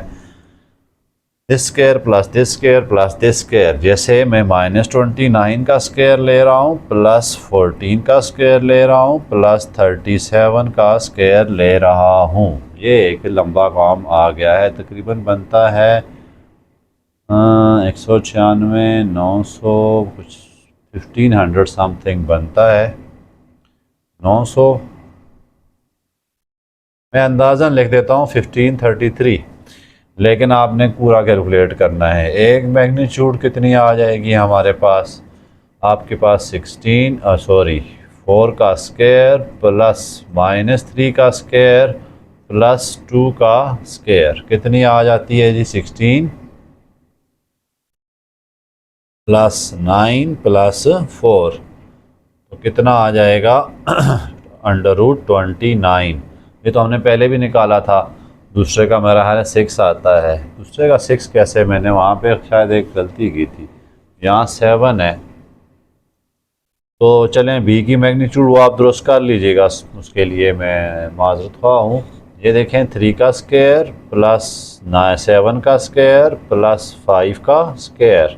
A: This square plus this square plus this square, जैसे मैं -29 का स्क्वायर ले रहा हूँ प्लस 14 का स्क्वायर ले रहा हूँ प्लस 37 का स्क्वायर ले रहा हूँ। ये एक लंबा काम आ गया है, तकरीबन बनता है 196 900 कुछ 1500 समथिंग बनता है। 900 मैं अंदाज़न लिख देता हूँ 1533, लेकिन आपने पूरा कैलकुलेट करना है। एक मैग्नीट्यूड कितनी आ जाएगी हमारे पास, आपके पास 4 का स्क्वायर प्लस -3 का स्क्वायर प्लस 2 का स्क्वायर, कितनी आ जाती है जी 16 प्लस 9 प्लस 4, तो कितना आ जाएगा √29। ये तो हमने पहले भी निकाला था। दूसरे का मेरा ख्याल है 6 आता है। दूसरे का 6 कैसे, मैंने वहाँ पे शायद एक गलती की थी, यहाँ 7 है। तो चलें बी की मैग्नीट्यूड वो आप दुरुस्त कर लीजिएगा, उसके लिए मैं माज़रत ख्वाह हूँ। ये देखें 3 का स्क्वायर प्लस 7 का स्क्वायर प्लस 5 का स्क्वायर,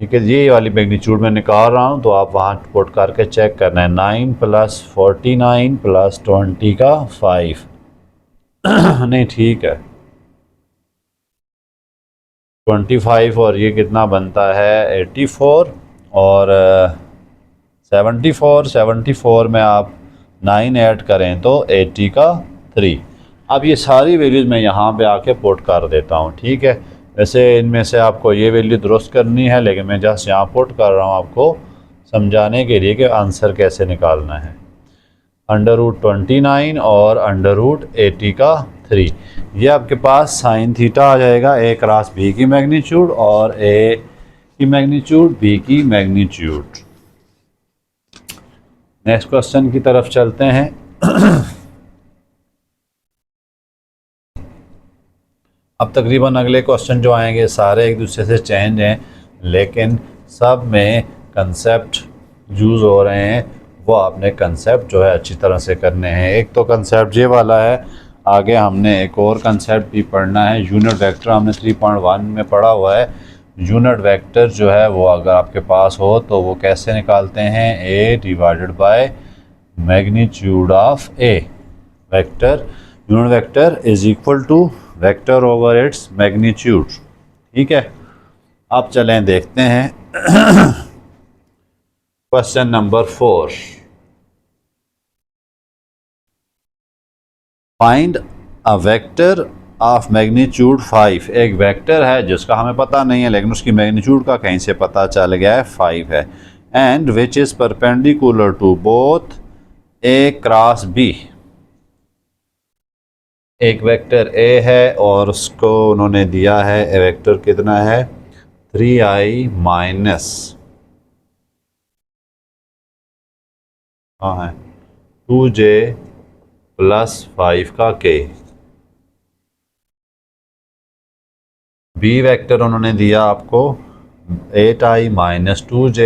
A: ठीक है। ये वाली मैग्नीट्यूड मैं निकाल रहा हूँ, तो आप वहाँ पुट करके चेक करना है। 9 प्लस 49 प्लस 20 का 5 नहीं ठीक है 25, और ये कितना बनता है 84 और 74 में आप 9 ऐड करें तो 80 का 3। अब ये सारी वैल्यूज़ मैं यहाँ पे आके पुट कर देता हूँ, ठीक है। वैसे इनमें से आपको ये वैल्यू दुरुस्त करनी है, लेकिन मैं जस्ट यहाँ पुट कर रहा हूँ आपको समझाने के लिए कि आंसर कैसे निकालना है। √29 और √80 का 3, ये आपके पास साइन थीटा आ जाएगा। ए क्रॉस बी की मैग्नीट्यूड और ए की मैग्नीट्यूड, बी की मैग्नीट्यूड। नेक्स्ट क्वेश्चन की तरफ चलते हैं। अब तकरीबन अगले क्वेश्चन जो आएंगे सारे एक दूसरे से चेंज हैं, लेकिन सब में कंसेप्ट यूज़ हो रहे हैं। वो आपने कंसेप्ट जो है अच्छी तरह से करने हैं। एक तो कंसेप्ट ये वाला है, आगे हमने एक और कंसेप्ट भी पढ़ना है। यूनिट वेक्टर हमने 3.1 में पढ़ा हुआ है। यूनिट वेक्टर जो है वो अगर आपके पास हो तो वो कैसे निकालते हैं, A divided by magnitude of A. Vector, unit vector is equal to vector over its magnitude, ठीक है। अब चलें देखते हैं question number 4। Find a vector of magnitude 5। एक वेक्टर है जिसका हमें पता नहीं है, लेकिन उसकी मैग्नीट्यूड का कहीं से पता चल गया है 5 है। And which is perpendicular to both A cross B. एक वेक्टर ए है और उसको उन्होंने दिया है, ए वेक्टर कितना है 3i माइनस हाँ है 2j प्लस 5 का k। बी वेक्टर उन्होंने दिया आपको 8i माइनस 2j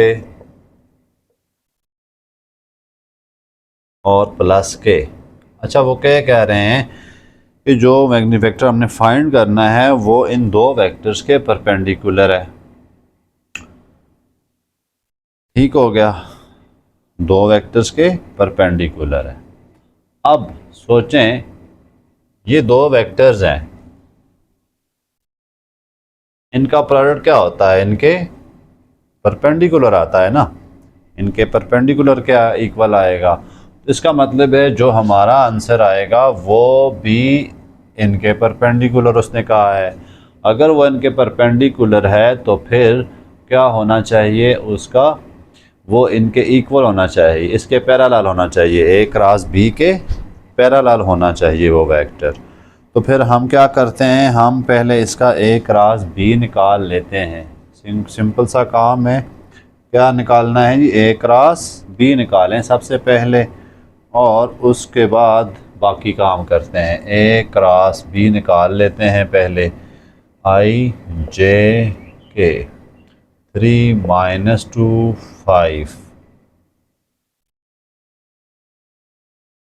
A: और प्लस k। अच्छा, वो क्या कह रहे हैं कि जो मैग्नीफिक वेक्टर हमने फाइंड करना है वो इन दो वेक्टर्स के परपेंडिकुलर है। ठीक हो गया, दो वेक्टर्स के परपेंडिकुलर है। अब सोचें ये दो वेक्टर्स हैं, इनका प्रोडक्ट क्या होता है, इनके परपेंडिकुलर आता है ना, इनके परपेंडिकुलर क्या इक्वल आएगा। तो इसका मतलब है जो हमारा आंसर आएगा वो भी इनके परपेंडिकुलर उसने कहा है। अगर वो इनके परपेंडिकुलर है तो फिर क्या होना चाहिए उसका, वो इनके इक्वल होना चाहिए, इसके पैरेलल होना चाहिए, ए क्रॉस बी के पैरेलल होना चाहिए वो वेक्टर। तो फिर हम क्या करते हैं, हम पहले इसका ए क्रॉस बी निकाल लेते हैं। सिंपल सा काम है, क्या निकालना है जी, ए क्रॉस बी निकालें सबसे पहले और उसके बाद बाकी काम करते हैं। ए क्रॉस बी निकाल लेते हैं पहले, आई जे के 3 - 2 5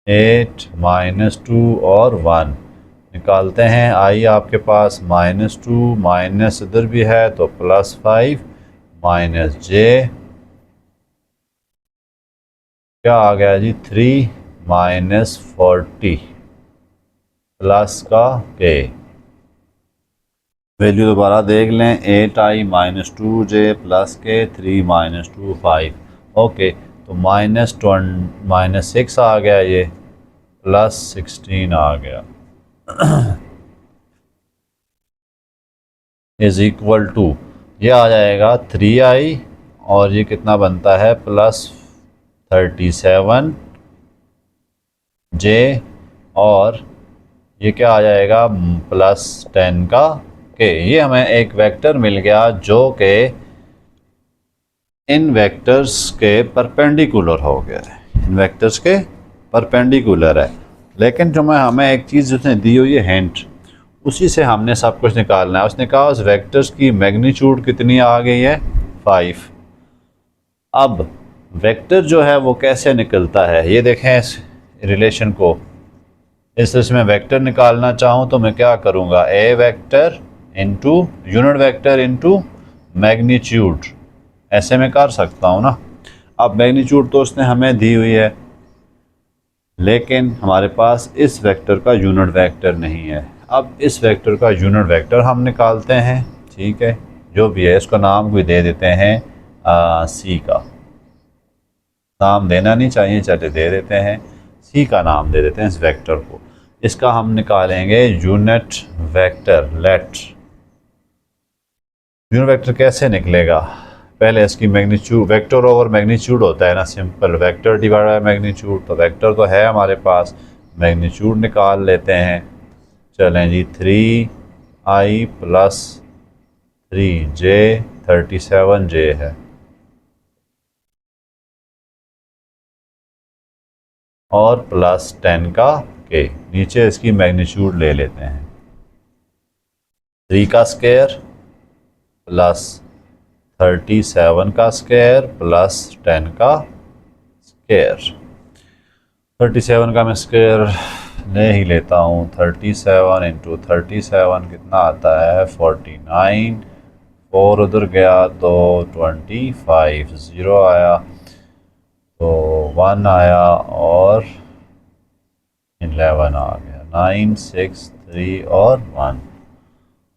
A: 8 - 2 और 1 निकालते हैं। आई आपके पास -2 माइनस इधर भी है तो +5 माइनस जे क्या आ गया जी 3 - 40 प्लस का के। वैल्यू दोबारा देख लें, 8i - 2j प्लस के 3 - 2 5। ओके, तो -6 आ गया, ये +16 आ गया इज़ इक्वल टू, ये आ जाएगा 3i और ये कितना बनता है +37j और ये क्या आ जाएगा +10 का के। ये हमें एक वेक्टर मिल गया जो कि इन वेक्टर्स के परपेंडिकुलर हो गया है, इन वेक्टर्स के परपेंडिकुलर है। लेकिन जो हमें एक चीज़ उसने दी हुई है हिंट, उसी से हमने सब कुछ निकालना है। उसने कहा उस वेक्टर्स की मैग्नीट्यूड कितनी आ गई है 5। अब वेक्टर जो है वो कैसे निकलता है, ये देखें इस रिलेशन को। इस तरह से मैं वेक्टर निकालना चाहूँ तो मैं क्या करूँगा, A vector into unit vector into magnitude, ऐसे मैं कर सकता हूँ ना। अब मैग्नीट्यूड तो उसने हमें दी हुई है, लेकिन हमारे पास इस वेक्टर का यूनिट वेक्टर नहीं है। अब इस वेक्टर का यूनिट वेक्टर हम निकालते हैं। ठीक है, जो भी है इसको नाम कोई दे देते हैं सी का, नाम देना नहीं चाहिए, चले दे देते हैं, सी का नाम दे देते हैं इस वेक्टर को। इसका हम निकालेंगे यूनिट वेक्टर। यूनिट वेक्टर कैसे निकलेगा, पहले इसकी मैग्नीट्यूड, वेक्टर ओवर मैग्नीट्यूड होता है ना, simple vector divide by magnitude. तो वेक्टर तो है हमारे पास, मैग्नीट्यूड निकाल लेते हैं। चलें जी, 3i + 3j 37j है और +10 का के। नीचे इसकी मैग्नीट्यूड ले लेते हैं, 3 का स्क्वायर प्लस 37 का स्क्वायर प्लस 10 का स्क्वायर। 37 का मैं स्क्वायर ले ही लेता हूँ, 37 × 37 कितना आता है 49, 4 उधर गया तो 25, 0 आया तो 1 आया और 11 आ गया, 9, 6, 3 और 1।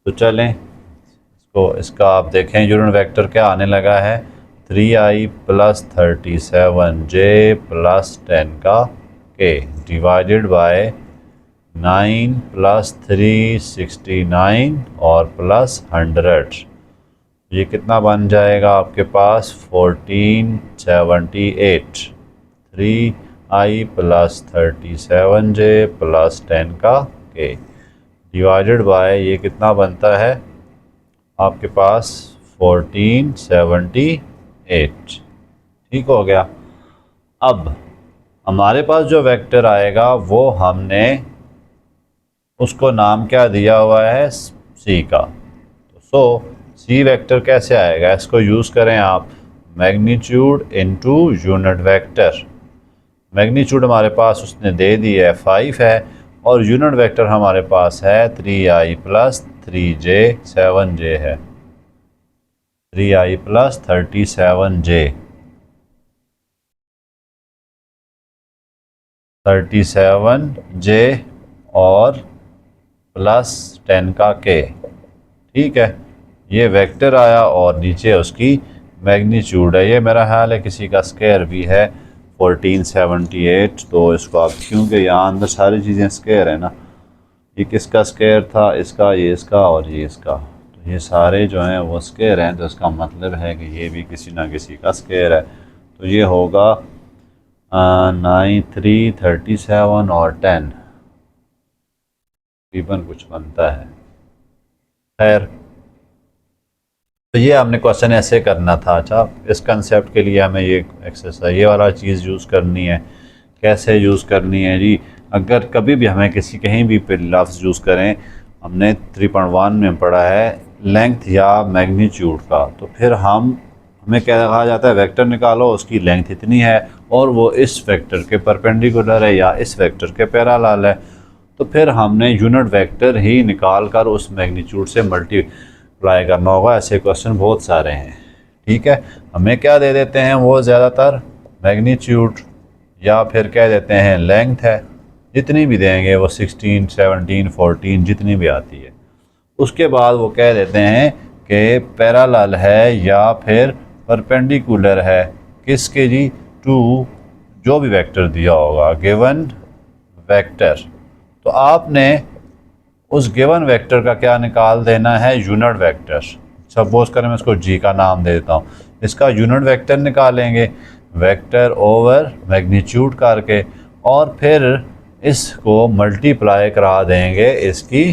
A: तो चलें इसको, इसका आप देखें यूनिट वेक्टर क्या आने लगा है, 3i + 37j + 10 का के डिवाइडेड बाय 9 + 3 69 और +100। ये कितना बन जाएगा आपके पास 1478। 3i + 37j + 10 का के डिवाइडेड बाय ये कितना बनता है आपके पास 1478। ठीक हो गया। अब हमारे पास जो वेक्टर आएगा वो हमने उसको नाम क्या दिया हुआ है सी का। तो सी वेक्टर कैसे आएगा, इसको यूज़ करें आप, magnitude into unit vector. Magnitude हमारे पास उसने दे दी है 5 है और यूनिट वेक्टर हमारे पास है 3i प्लस 3j 7j है, 3i प्लस 37j 37j और प्लस 10 का k। ठीक है, ये वेक्टर आया और नीचे उसकी मैग्नीट्यूड है। ये मेरा ख्याल है किसी का स्क्वायर भी है 1478। तो इसको आप, क्योंकि यहाँ अंदर सारी चीज़ें स्क्वायर है ना, ये किसका स्क्वायर था, इसका, ये इसका और ये इसका, तो ये सारे जो हैं वो स्क्वायर हैं, तो इसका मतलब है कि ये भी किसी ना किसी का स्क्वायर है। तो ये होगा 9 3 37 और 10 तकरीबन कुछ बनता है। खैर, तो ये हमने क्वेश्चन ऐसे करना था। अच्छा, इस कंसेप्ट के लिए हमें ये एक्सरसाइज, ये वाला चीज़ यूज़ करनी है। कैसे यूज़ करनी है जी, अगर कभी भी हमें किसी कहीं भी पे लफ्ज़ यूज़ करें, हमने 3.1 में पढ़ा है लेंथ या मैग्नीट्यूड का, तो फिर हमें क्या कहा जाता है, वेक्टर निकालो, उसकी लेंथ इतनी है और वो इस वेक्टर के परपेंडिकुलर है या इस वेक्टर के पैरेलल है। तो फिर हमने यूनिट वेक्टर ही निकाल कर उस मैग्नीट्यूड से मल्टीप्लाई करना होगा। ऐसे क्वेश्चन बहुत सारे हैं। ठीक है, हमें क्या दे देते हैं वो ज़्यादातर मैग्नीट्यूड या फिर कह देते हैं लेंथ है, जितनी भी देंगे वो 16 17 14 जितनी भी आती है। उसके बाद वो कह देते हैं कि पैरेलल है या फिर परपेंडिकुलर है किसके जी, टू जो भी वेक्टर दिया होगा, गिवन वेक्टर। तो आपने उस गिवन वेक्टर का क्या निकाल देना है, यूनिट वेक्टर। सपोज करें मैं इसको जी का नाम दे देता हूँ, इसका यूनिट वेक्टर निकालेंगे, वेक्टर ओवर मैग्नीट्यूड करके, और फिर इसको मल्टीप्लाई करा देंगे इसकी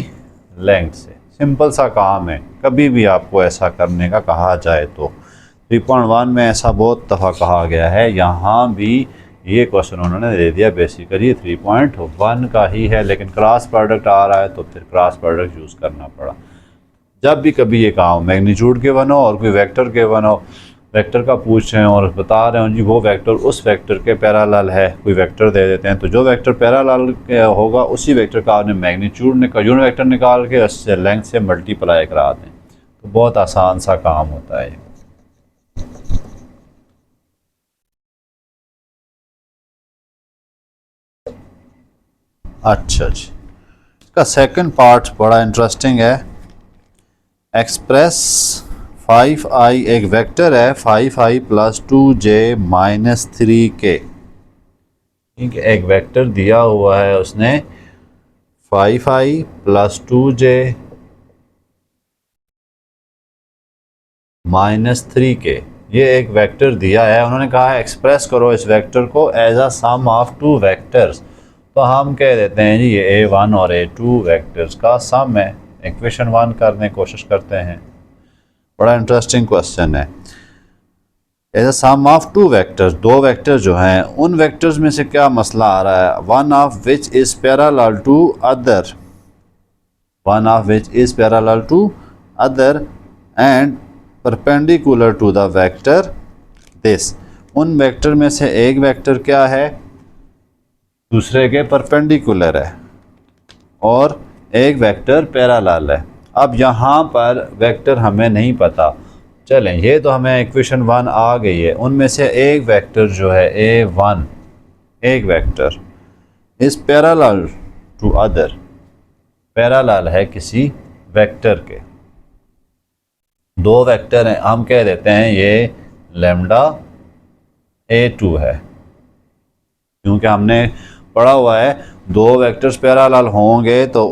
A: लेंथ से। सिंपल सा काम है, कभी भी आपको ऐसा करने का कहा जाए तो। 3.1 में ऐसा बहुत दफ़ा कहा गया है, यहाँ भी ये क्वेश्चन उन्होंने दे दिया। बेसिकली 3.1 का ही है, लेकिन क्रॉस प्रोडक्ट आ रहा है तो फिर क्रॉस प्रोडक्ट यूज़ करना पड़ा। जब भी कभी ये काम मैग्नीट्यूड के बनो और कोई वेक्टर के बनो, वेक्टर का पूछ रहे हैं और बता रहे हैं जी वो वेक्टर उस वेक्टर के पैरेलल है, कोई वेक्टर दे देते हैं, तो जो वेक्टर पैरेलल होगा उसी वेक्टर का आपने मैग्नीट्यूड यूनिट वेक्टर निकाल के उससे लेंथ से मल्टीप्लाई करा दें। तो बहुत आसान सा काम होता है। अच्छा जी, इसका सेकंड पार्ट बड़ा इंटरेस्टिंग है। एक्सप्रेस 5i एक वेक्टर है, 5i plus 2j minus 3k। ठीक है, एक वेक्टर दिया हुआ है उसने 5i plus 2j minus 3k। ये एक वेक्टर दिया है, उन्होंने कहा एक्सप्रेस करो इस वेक्टर को as a sum of two vectors. तो हम कह देते हैं जी ये a1 और a2 वेक्टर्स का सम है। इक्वेशन 1 करने की कोशिश करते हैं। बड़ा इंटरेस्टिंग क्वेश्चन है। As a sum of two vectors, दो वेक्टर जो हैं उन वेक्टर्स में से क्या मसला आ रहा है, one of which is parallel to other, one of which is parallel to other and perpendicular to the vector this. उन वेक्टर में से एक वेक्टर क्या है, दूसरे के परपेंडिकुलर है, और एक वेक्टर पैरेलल है। अब यहाँ पर वेक्टर हमें नहीं पता, चलें ये तो हमें इक्वेशन 1 आ गई है। उनमें से एक वेक्टर जो है a1, एक वेक्टर इस पैरेलल टू अदर, पैरेलल है किसी वेक्टर के। दो वेक्टर हैं, हम कह देते हैं ये लैम्डा a2 है, क्योंकि हमने पढ़ा हुआ है दो वेक्टर्स पैरेलल होंगे तो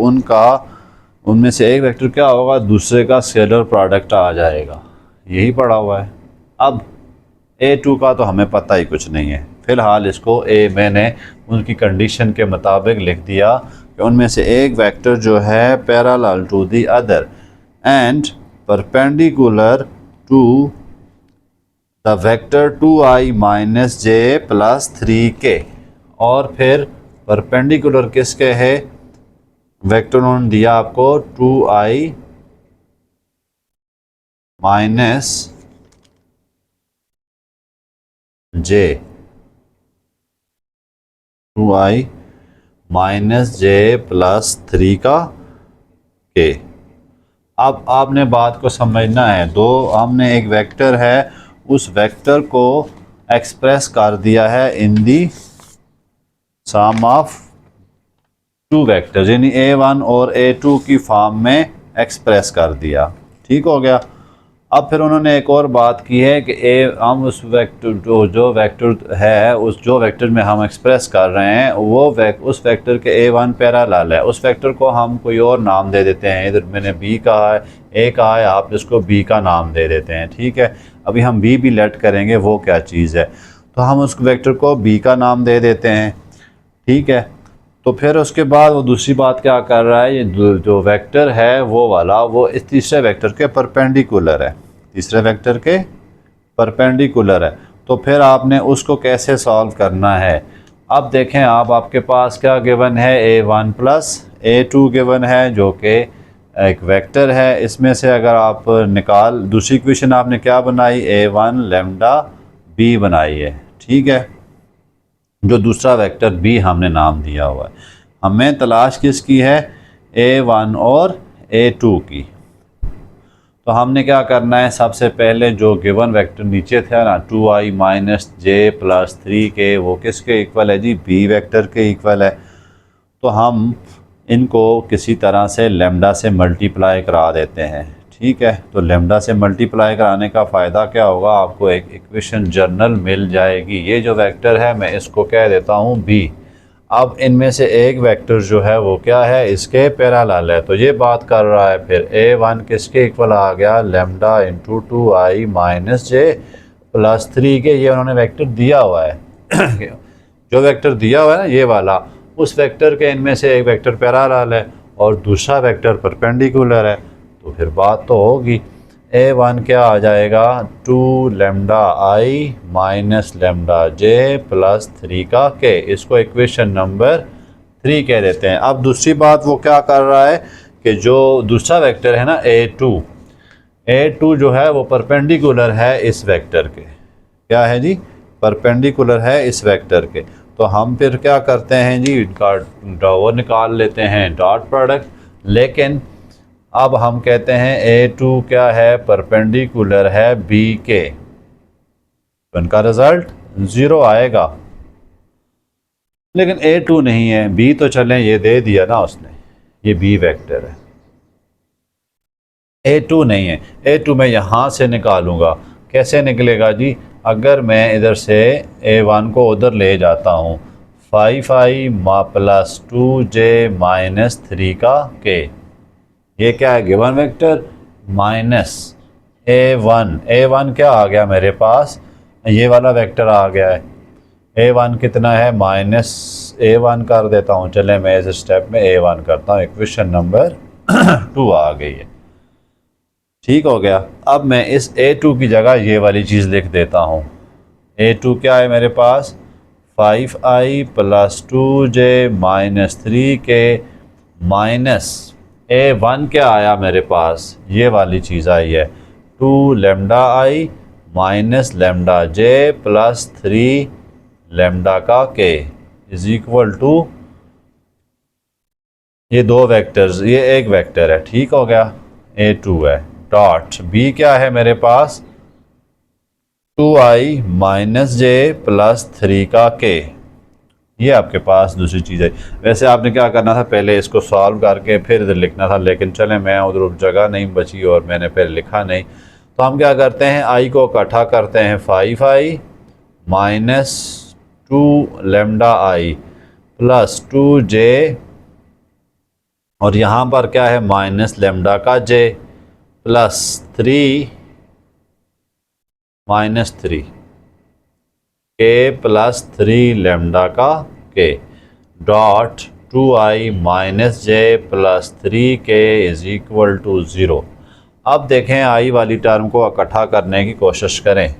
A: उनमें से एक वेक्टर क्या होगा, दूसरे का स्केलर प्रोडक्ट आ जाएगा। यही पढ़ा हुआ है। अब a2 का तो हमें पता ही कुछ नहीं है, फ़िलहाल इसको मैंने उनकी कंडीशन के मुताबिक लिख दिया कि उनमें से एक वेक्टर जो है parallel to the other and perpendicular to the vector 2i minus j plus 3k। और फिर परपेंडिकुलर किसके है, वेक्टर उन्होंने दिया आपको 2i minus j, 2i minus J plus 3 का के। अब आपने बात को समझना है, दो हमने एक वेक्टर है, उस वेक्टर को एक्सप्रेस कर दिया है इन दी सम ऑफ टू वेक्टर्स, यानी a1 और a2 की फॉर्म में एक्सप्रेस कर दिया। ठीक हो गया। अब फिर उन्होंने एक और बात की है कि हम उस वेक्टर जो वेक्टर है, उस जो वेक्टर में हम एक्सप्रेस कर रहे हैं वो उस वेक्टर के a1 पैरेलल है। उस वेक्टर को हम कोई और नाम दे देते हैं, इधर मैंने b कहा है, a कहा है, आप इसको b का नाम दे देते हैं। ठीक है, अभी हम b भी लेट करेंगे वो क्या चीज़ है, तो हम उस वेक्टर को b का नाम दे देते हैं। ठीक है, तो फिर उसके बाद वो दूसरी बात क्या कर रहा है, ये जो वेक्टर है वो वाला वो इस तीसरे वेक्टर के परपेंडिकुलर है, तीसरे वेक्टर के परपेंडिकुलर है। तो फिर आपने उसको कैसे सॉल्व करना है। अब देखें आप, आपके पास क्या गिवन है, a1 प्लस a2 गिवन है जो कि एक वेक्टर है। इसमें से अगर आप दूसरी इक्वेशन आपने क्या बनाई, a1 लैम्डा b बनाई है। ठीक है, जो दूसरा वेक्टर b हमने नाम दिया हुआ है। हमें तलाश किसकी है, a1 और a2 की। तो हमने क्या करना है, सबसे पहले जो गिवन वेक्टर नीचे था ना 2i minus J plus 3k, वो किसके इक्वल है जी, b वेक्टर के इक्वल है। तो हम इनको किसी तरह से लेमडा से मल्टीप्लाई करा देते हैं। ठीक है, तो लेमडा से मल्टीप्लाई कराने का फ़ायदा क्या होगा, आपको एक इक्वेशन जनरल मिल जाएगी। ये जो वेक्टर है मैं इसको कह देता हूँ b। अब इनमें से एक वेक्टर जो है वो क्या है, इसके पैरेलल है। तो ये बात कर रहा है फिर a1 किसके इक्वल आ गया, lambda into 2i minus J plus 3 के। ये उन्होंने वेक्टर दिया हुआ है जो वेक्टर दिया हुआ है ना ये वाला, उस वेक्टर के इनमें से एक वेक्टर पैरेलल है और दूसरा वेक्टर परपेंडिकुलर है। तो फिर बात तो होगी, a1 क्या आ जाएगा, 2 lambda I minus lambda J plus 3 का के। इसको इक्वेशन नंबर 3 कह देते हैं। अब दूसरी बात वो क्या कर रहा है कि जो दूसरा वेक्टर है ना a2 जो है वो परपेंडिकुलर है इस वेक्टर के। क्या है जी, परपेंडिकुलर है इस वेक्टर के। तो हम फिर क्या करते हैं जी, इनका वो निकाल लेते हैं डॉट प्रोडक्ट। लेकिन अब हम कहते हैं a2 क्या है, परपेंडिकुलर है b के, तो इनका रिजल्ट 0 आएगा। लेकिन a2 नहीं है, b तो चलें ये दे दिया ना उसने, ये b वेक्टर है, a2 नहीं है। a2 मैं यहाँ से निकालूंगा, कैसे निकलेगा जी, अगर मैं इधर से a1 को उधर ले जाता हूँ, 5i प्लस 2j माइनस 3 का k, ये क्या है गिवन वेक्टर, माइनस a1 क्या आ गया मेरे पास, ये वाला वेक्टर आ गया है। a1 कितना है, माइनस a1 कर देता हूँ, चले मैं इस स्टेप में a1 करता हूँ, इक्वेशन नंबर 2 आ गई है। ठीक हो गया। अब मैं इस a2 की जगह ये वाली चीज़ लिख देता हूँ। a2 क्या है मेरे पास, 5i plus 2j minus 3k minus a1 क्या आया मेरे पास, ये वाली चीज़ आई है 2 lambda I minus lambda J plus 3 lambda का k इज इक्वल टू, ये दो वेक्टर्स, ये एक वेक्टर है। ठीक हो गया, a2 है, डॉट b क्या है मेरे पास, 2i माइनस जे प्लस 3 का k, ये आपके पास दूसरी चीज़ है। वैसे आपने क्या करना था, पहले इसको सॉल्व करके फिर इधर लिखना था, लेकिन चले मैं उधर जगह नहीं बची और मैंने फिर लिखा नहीं। तो हम क्या करते हैं, आई को इकट्ठा करते हैं, 5i minus 2 lambda I plus 2j, और यहाँ पर क्या है माइनस लेमडा का j plus 3 minus 3 k plus 3 lambda का k, dot 2i minus J plus 3k is equal to 0। अब देखें आई वाली टर्म को इकट्ठा करने की कोशिश करें।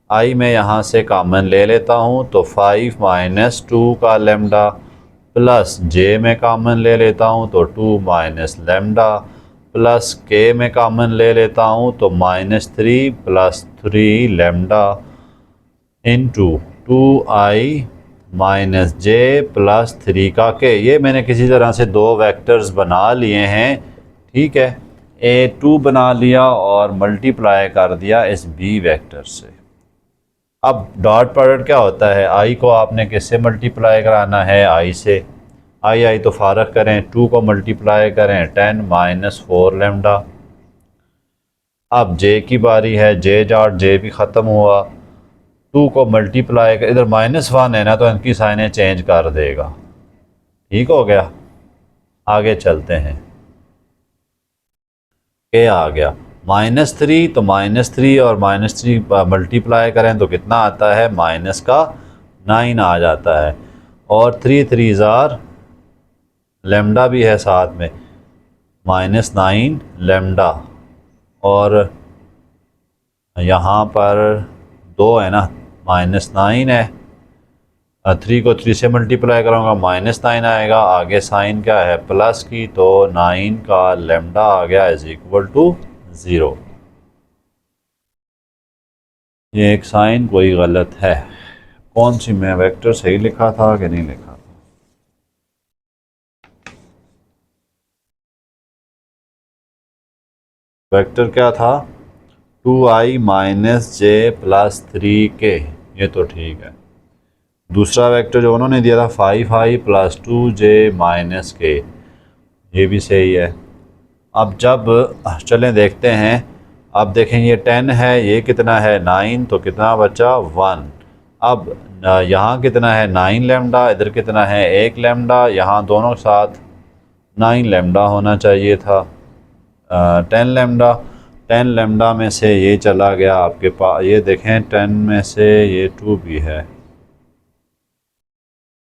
A: आई मैं यहाँ से कॉमन ले लेता हूँ, तो 5 माइनस 2 का लेमडा प्लस जे में कॉमन ले लेता हूँ तो 2 माइनस लेमडा प्लस के में कॉमन ले लेता हूँ तो minus 3 plus 3 lambda into 2i minus J plus 3 का के। ये मैंने किसी तरह से दो वेक्टर्स बना लिए हैं, ठीक है। A2 बना लिया और मल्टीप्लाई कर दिया इस B वेक्टर से। अब डॉट प्रोडक्ट क्या होता है, I को आपने किससे मल्टीप्लाई कराना है, I से। आई तो फारग करें, 2 को मल्टीप्लाई करें 10 माइनस 4 लेमडा। अब J की बारी है, J डॉट J भी ख़त्म हुआ। 2 को मल्टीप्लाई कर, इधर -1 है ना तो इनकी साइनें चेंज कर देगा, ठीक हो गया। आगे चलते हैं, के आ गया -3, तो -3 और -3 मल्टीप्लाई करें तो कितना आता है, माइनस का 9 आ जाता है। और 3 3 ज़ार लेमडा भी है साथ में, -9 लेमडा। और यहाँ पर 2 है ना, -9 है। 3 को 3 से मल्टीप्लाई करूँगा -9 आएगा। आगे साइन क्या है, प्लस की, तो 9 का लेमडा आ गया इज इक्वल टू 0। ये एक साइन कोई गलत है, कौन सी, मैं वेक्टर सही लिखा था कि नहीं लिखा था। वेक्टर क्या था, 2i minus J plus 3k, ये तो ठीक है। दूसरा वेक्टर जो उन्होंने दिया था 5i प्लस 2j माइनस के, ये भी सही है। अब जब चलें देखते हैं, अब देखें ये 10 है, ये कितना है 9, तो कितना बचा 1। अब यहाँ कितना है 9 लेमडा, इधर कितना है 1 लेमडा, यहाँ दोनों साथ 9 लेमडा होना चाहिए था। 10 लेमडा, 10 लेमडा में से ये चला गया आपके पास, ये देखें 10 में से ये 2 भी है,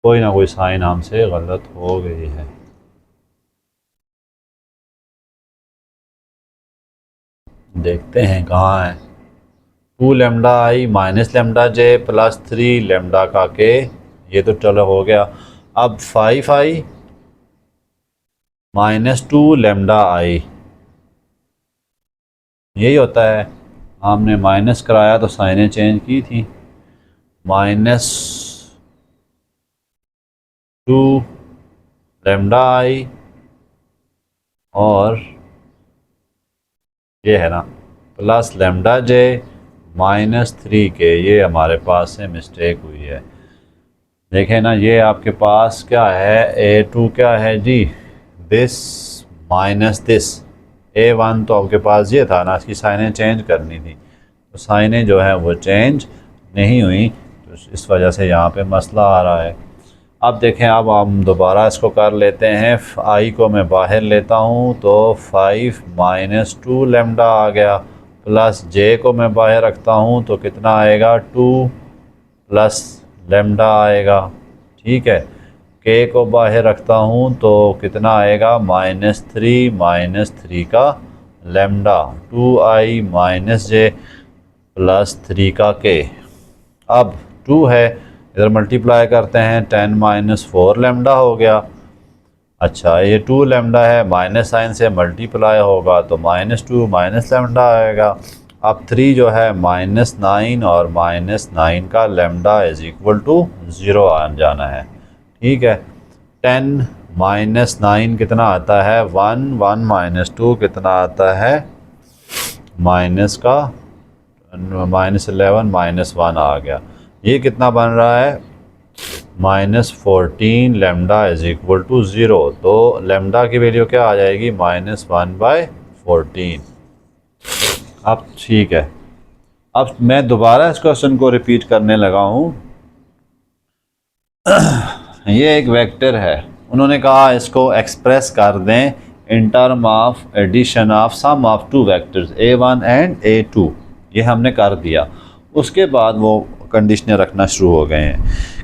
A: कोई ना कोई साइन हमसे गलत हो गई है। देखते हैं कहाँ है। 2 lambda I minus lambda J plus 3 lambda का के, ये तो चलो हो गया। अब 5i माइनस 2 लेमडा आई, यही होता है। हमने माइनस कराया तो साइनें चेंज की थी। -2 लेमडा आई और ये है ना प्लस लेमडा जे -3 के, ये हमारे पास से मिस्टेक हुई है। देखें ना, ये आपके पास क्या है, A2 क्या है जी, दिस माइनस दिस। A1 तो आपके पास ये था ना, इसकी साइनें चेंज करनी थी, तो साइनें जो है वो चेंज नहीं हुई, तो इस वजह से यहाँ पे मसला आ रहा है। अब देखें, अब हम दोबारा इसको कर लेते हैं। I को मैं बाहर लेता हूँ तो 5 माइनस 2 लेमडा आ गया, प्लस J को मैं बाहर रखता हूँ तो कितना आएगा 2 प्लस लेमडा आएगा, ठीक है। K को बाहर रखता हूँ तो कितना आएगा -3 का lambda, 2i minus J plus 3 का K। अब 2 है, इधर मल्टीप्लाई करते हैं, 10 माइनस 4 लेमडा हो गया। अच्छा, ये 2 लेमडा है, माइनस साइन से मल्टीप्लाई होगा तो -2 माइनस लेमडा आएगा। अब 3 जो है -9 और -9 का लेमडा इज इक्वल टू 0 आ जाना है, ठीक है। 10 माइनस 9 कितना आता है 1, 1 माइनस 2 कितना आता है माइनस का -11 -1 आ गया। ये कितना बन रहा है -14 लेमडा इज इक्वल टू 0। तो लेमडा की वैल्यू क्या आ जाएगी -1/14। अब ठीक है, अब मैं दोबारा इस क्वेश्चन को रिपीट करने लगा हूँ। ये एक वेक्टर है, उन्होंने कहा इसको एक्सप्रेस कर दें in term of addition of sum of two vectors A1 and A2। ये हमने कर दिया। उसके बाद वो कंडीशनें रखना शुरू हो गए हैं।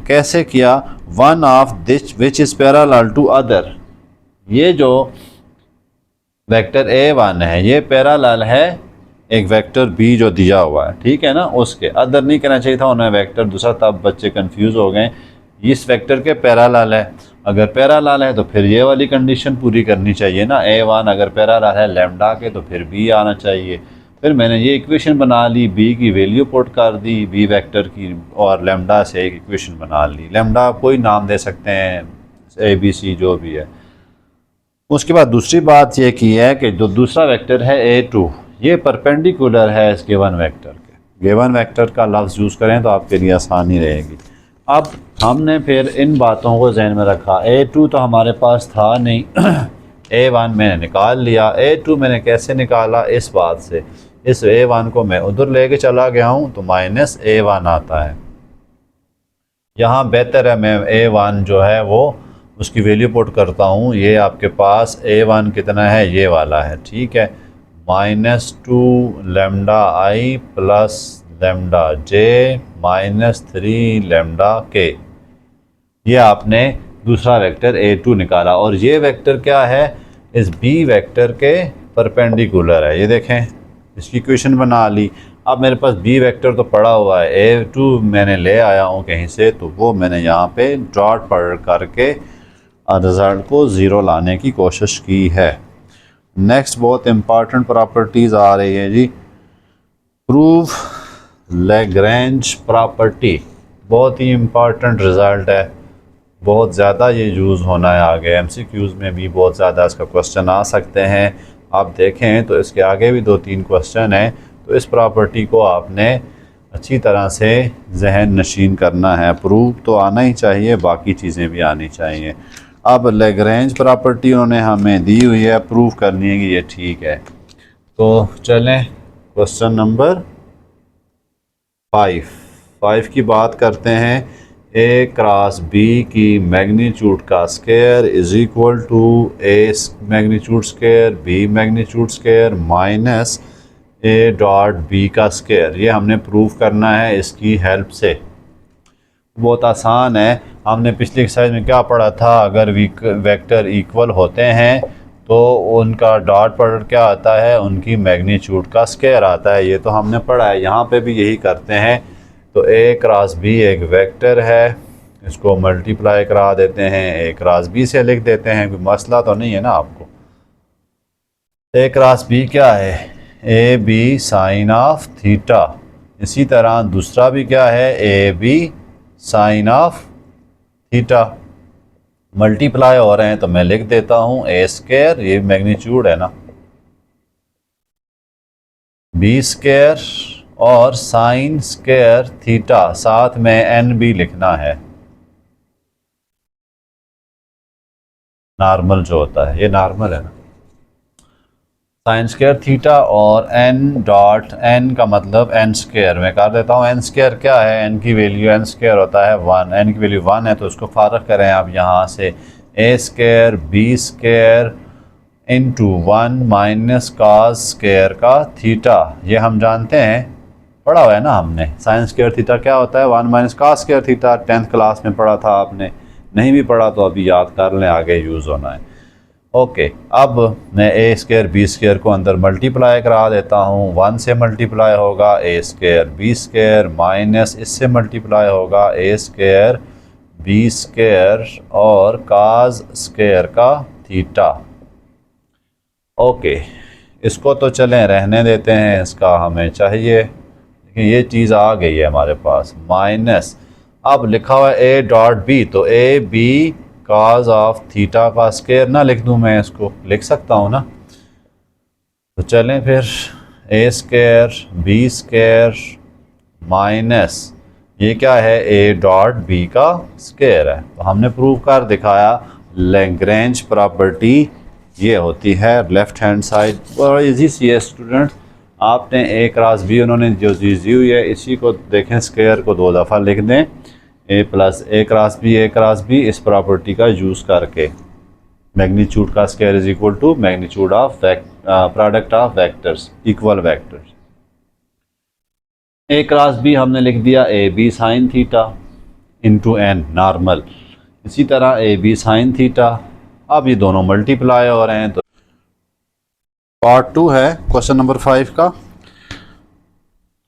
A: कैसे किया, one of this which is parallel to other. ये जो वेक्टर A1 है ये पैरेलल है एक वेक्टर B जो दिया हुआ है, ठीक है ना, उसके। अदर नहीं कहना चाहिए था उन्हें, वेक्टर दूसरा, तब बच्चे कंफ्यूज हो गए। इस वेक्टर के पैरेलल है, अगर पैरेलल है तो फिर ये वाली कंडीशन पूरी करनी चाहिए ना। A1 अगर पैरेलल है लेमडा के तो फिर B आना चाहिए। फिर मैंने ये इक्वेशन बना ली, बी की वैल्यू पुट कर दी बी वेक्टर की, और लेमडा से एक इक्वेशन बना ली। लेमडा कोई नाम दे सकते हैं, ए बी सी जो भी है। उसके बाद दूसरी बात ये की है कि जो दूसरा वेक्टर है A2, ये परपेंडिकुलर है इस गिवन वेक्टर के। गिवन वेक्टर का लफ्ज़ यूज़ करें तो आपके लिए आसानी रहेगी। अब हमने फिर इन बातों को जहन में रखा। A2 तो हमारे पास था नहीं A1 मैंने निकाल लिया। A2 मैंने कैसे निकाला, इस बात से, इस A1 को मैं उधर लेके चला गया हूँ तो माइनस A1 आता है। यहाँ बेहतर है मैं A1 जो है वो उसकी वैल्यू पुट करता हूँ। ये आपके पास A1 कितना है, ये वाला है, ठीक है। -2 lambda I plus lambda J -3 lambda के। ये आपने दूसरा वेक्टर A2 निकाला, और ये वेक्टर क्या है, इस B वेक्टर के परपेंडिकुलर है। ये देखें, इसकी इक्वेशन बना ली। अब मेरे पास B वेक्टर तो पड़ा हुआ है, A2 मैंने ले आया हूँ कहीं से, तो वो मैंने यहाँ पे डॉट पढ़ करके रिज़ल्ट को ज़ीरो लाने की कोशिश की है। नेक्स्ट बहुत इम्पॉर्टेंट प्रॉपर्टीज़ आ रही है जी, प्रूव लैग्रैंज प्रॉपर्टी। बहुत ही इम्पॉर्टेंट रिज़ल्ट है, बहुत ज़्यादा ये यूज़ होना है आगे। MCQs में भी बहुत ज़्यादा इसका क्वेश्चन आ सकते हैं। आप देखें तो इसके आगे भी 2-3 क्वेश्चन हैं, तो इस प्रॉपर्टी को आपने अच्छी तरह से जहन नशीन करना है। प्रूव तो आना ही चाहिए, बाकी चीज़ें भी आनी चाहिए। अब लैग्रैंज प्रॉपर्टी उन्होंने हमें दी हुई है, प्रूव करनी है कि ये ठीक है। तो चलें क्वेश्चन नंबर 5 की बात करते हैं। A क्रॉस B की मैग्नीट्यूड का square is equal to A magnitude square B magnitude square minus A dot B का स्क्वायर। ये हमने प्रूव करना है इसकी हेल्प से। बहुत आसान है, हमने पिछली एक्सरसाइज में क्या पढ़ा था, अगर वेक्टर इक्वल होते हैं तो उनका डॉट प्रोडक्ट क्या आता है, उनकी मैग्नीट्यूड का स्क्वायर आता है। ये तो हमने पढ़ा है, यहाँ पे भी यही करते हैं। तो A क्रॉस B एक वेक्टर है, इसको मल्टीप्लाई करा देते हैं, A क्रॉस B से लिख देते हैं, कोई मसला तो नहीं है ना आपको। A क्रॉस B क्या है, A B sine of theta. इसी तरह दूसरा भी क्या है, A B sine of theta. Multiply हो रहे हैं तो मैं लिख देता हूँ ए स्क्वायर, ये मैग्नीट्यूड है ना, बी स्क्वायर और साइन स्क्वायर थीटा, साथ में एन भी लिखना है, नॉर्मल जो होता है, ये नॉर्मल है ना, साइन स्क्वायर थीटा और एन डॉट, एन का मतलब एन स्क्वायर मैं कर देता हूँ। एन स्क्वायर क्या है, एन की वैल्यू, एन स्क्वायर होता है 1, एन की वैल्यू 1 है, तो इसको फारग करें आप यहाँ से, A square B square into 1 minus cos square का थीटा। ये हम जानते हैं, पढ़ा हुआ है ना हमने, साइन स्क्वायर थीटा क्या होता है, 1 minus cos square theta. 10th class में पढ़ा था आपने, नहीं भी पढ़ा तो अभी याद कर लें, आगे यूज़ होना है। ओके, अब मैं ए स्क्वायर बी स्क्वायर को अंदर मल्टीप्लाई करा देता हूँ। 1 से मल्टीप्लाई होगा ए स्क्वायर बी स्क्वायर, माइनस इससे मल्टीप्लाई होगा ए स्क्वायर बी स्क्वायर और काज स्क्वायर का थीटा। ओके, इसको तो चलें रहने देते हैं, इसका हमें चाहिए, लेकिन ये चीज़ आ गई है हमारे पास, माइनस अब लिखा हुआ है ए डॉट बी, तो A B cos of theta का स्क्वायर ना लिख दूं, मैं इसको लिख सकता हूँ ना। तो चलें फिर, ए स्क्वायर बी स्क्वायर माइनस ये क्या है, ए डॉट बी का स्क्वायर है। तो हमने प्रूव कर दिखाया, लैग्रैंज प्रॉपर्टी ये होती है लेफ़्ट हैंड साइड। बड़ा इजी सी है स्टूडेंट, आपने ए क्रॉस बी उन्होंने जो चीज़ दी हुई है, इसी को देखें, स्क्वायर को 2 दफ़ा लिख दें, A plus A cross B, इस प्रॉपर्टी का यूज़ करके मैग्नीट्यूड का square is equal to magnitude of product of vectors, equal vectors. A cross B हमने लिख दिया A B sine theta into N normal, इसी तरह ए बी साइन थीटा। अब ये दोनों मल्टीप्लाई हो रहे हैं, तो पार्ट 2 है क्वेश्चन नंबर 5 का,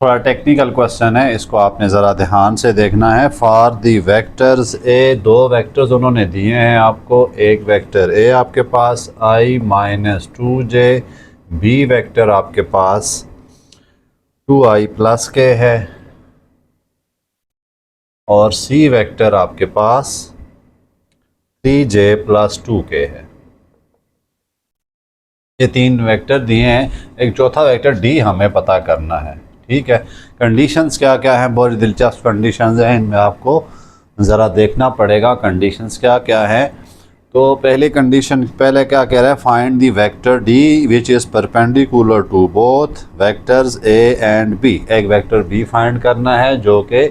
A: थोड़ा टेक्निकल क्वेश्चन है, इसको आपने ज़रा ध्यान से देखना है। For the vectors A, 2 vectors उन्होंने दिए हैं आपको, एक वेक्टर ए आपके पास i-2j, बी वेक्टर आपके पास 2i प्लस के है और सी वेक्टर आपके पास 3j प्लस 2k है। ये तीन वेक्टर दिए हैं, एक चौथा वेक्टर डी हमें पता करना है। ठीक है, कंडीशंस क्या क्या हैं, बहुत दिलचस्प कंडीशंस हैं, इनमें आपको ज़रा देखना पड़ेगा कंडीशंस क्या क्या हैं। तो पहली कंडीशन पहले क्या कह रहा है, find the vector D which is perpendicular to both vectors A and B. एक वेक्टर बी फाइंड करना है जो कि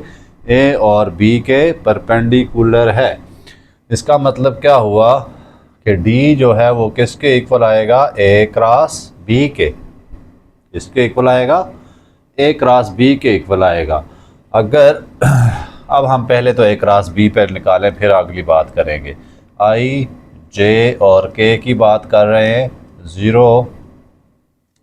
A: ए और बी के परपेंडिकुलर है। इसका मतलब क्या हुआ कि डी जो है वो किसके इक्वल आएगा, ए क्रॉस बी के। इसके इक्वल आएगा, ए क्रॉस बी के इक्वल आएगा। अगर अब हम पहले तो ए क्रॉस बी पर निकालें, फिर अगली बात करेंगे। आई जे और के की बात कर रहे हैं, 0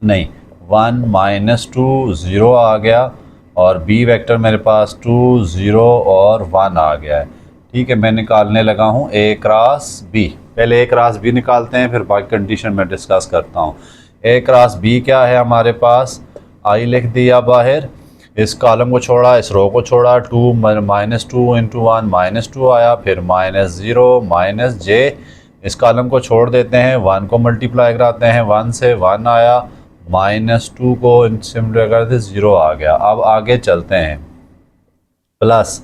A: नहीं 1 माइनस 2 0 आ गया, और बी वेक्टर मेरे पास 2 0 और 1 आ गया है। ठीक है, मैं निकालने लगा हूँ ए क्रॉस बी। पहले ए क्रॉस बी निकालते हैं, फिर बाकी कंडीशन में डिस्कस करता हूँ। ए क्रॉस बी क्या है हमारे पास, आई लिख दिया बाहर, इस कॉलम को छोड़ा, इस रो को छोड़ा, 2 माइनस 2 इंटू 1 माइनस 2 आया, फिर माइनस 0 माइनस जे, इस कॉलम को छोड़ देते हैं, 1 को मल्टीप्लाई कराते हैं, 1 से 1 आया, माइनस 2 को सिम्पलीफाई करते 0 आ गया। अब आगे चलते हैं, प्लस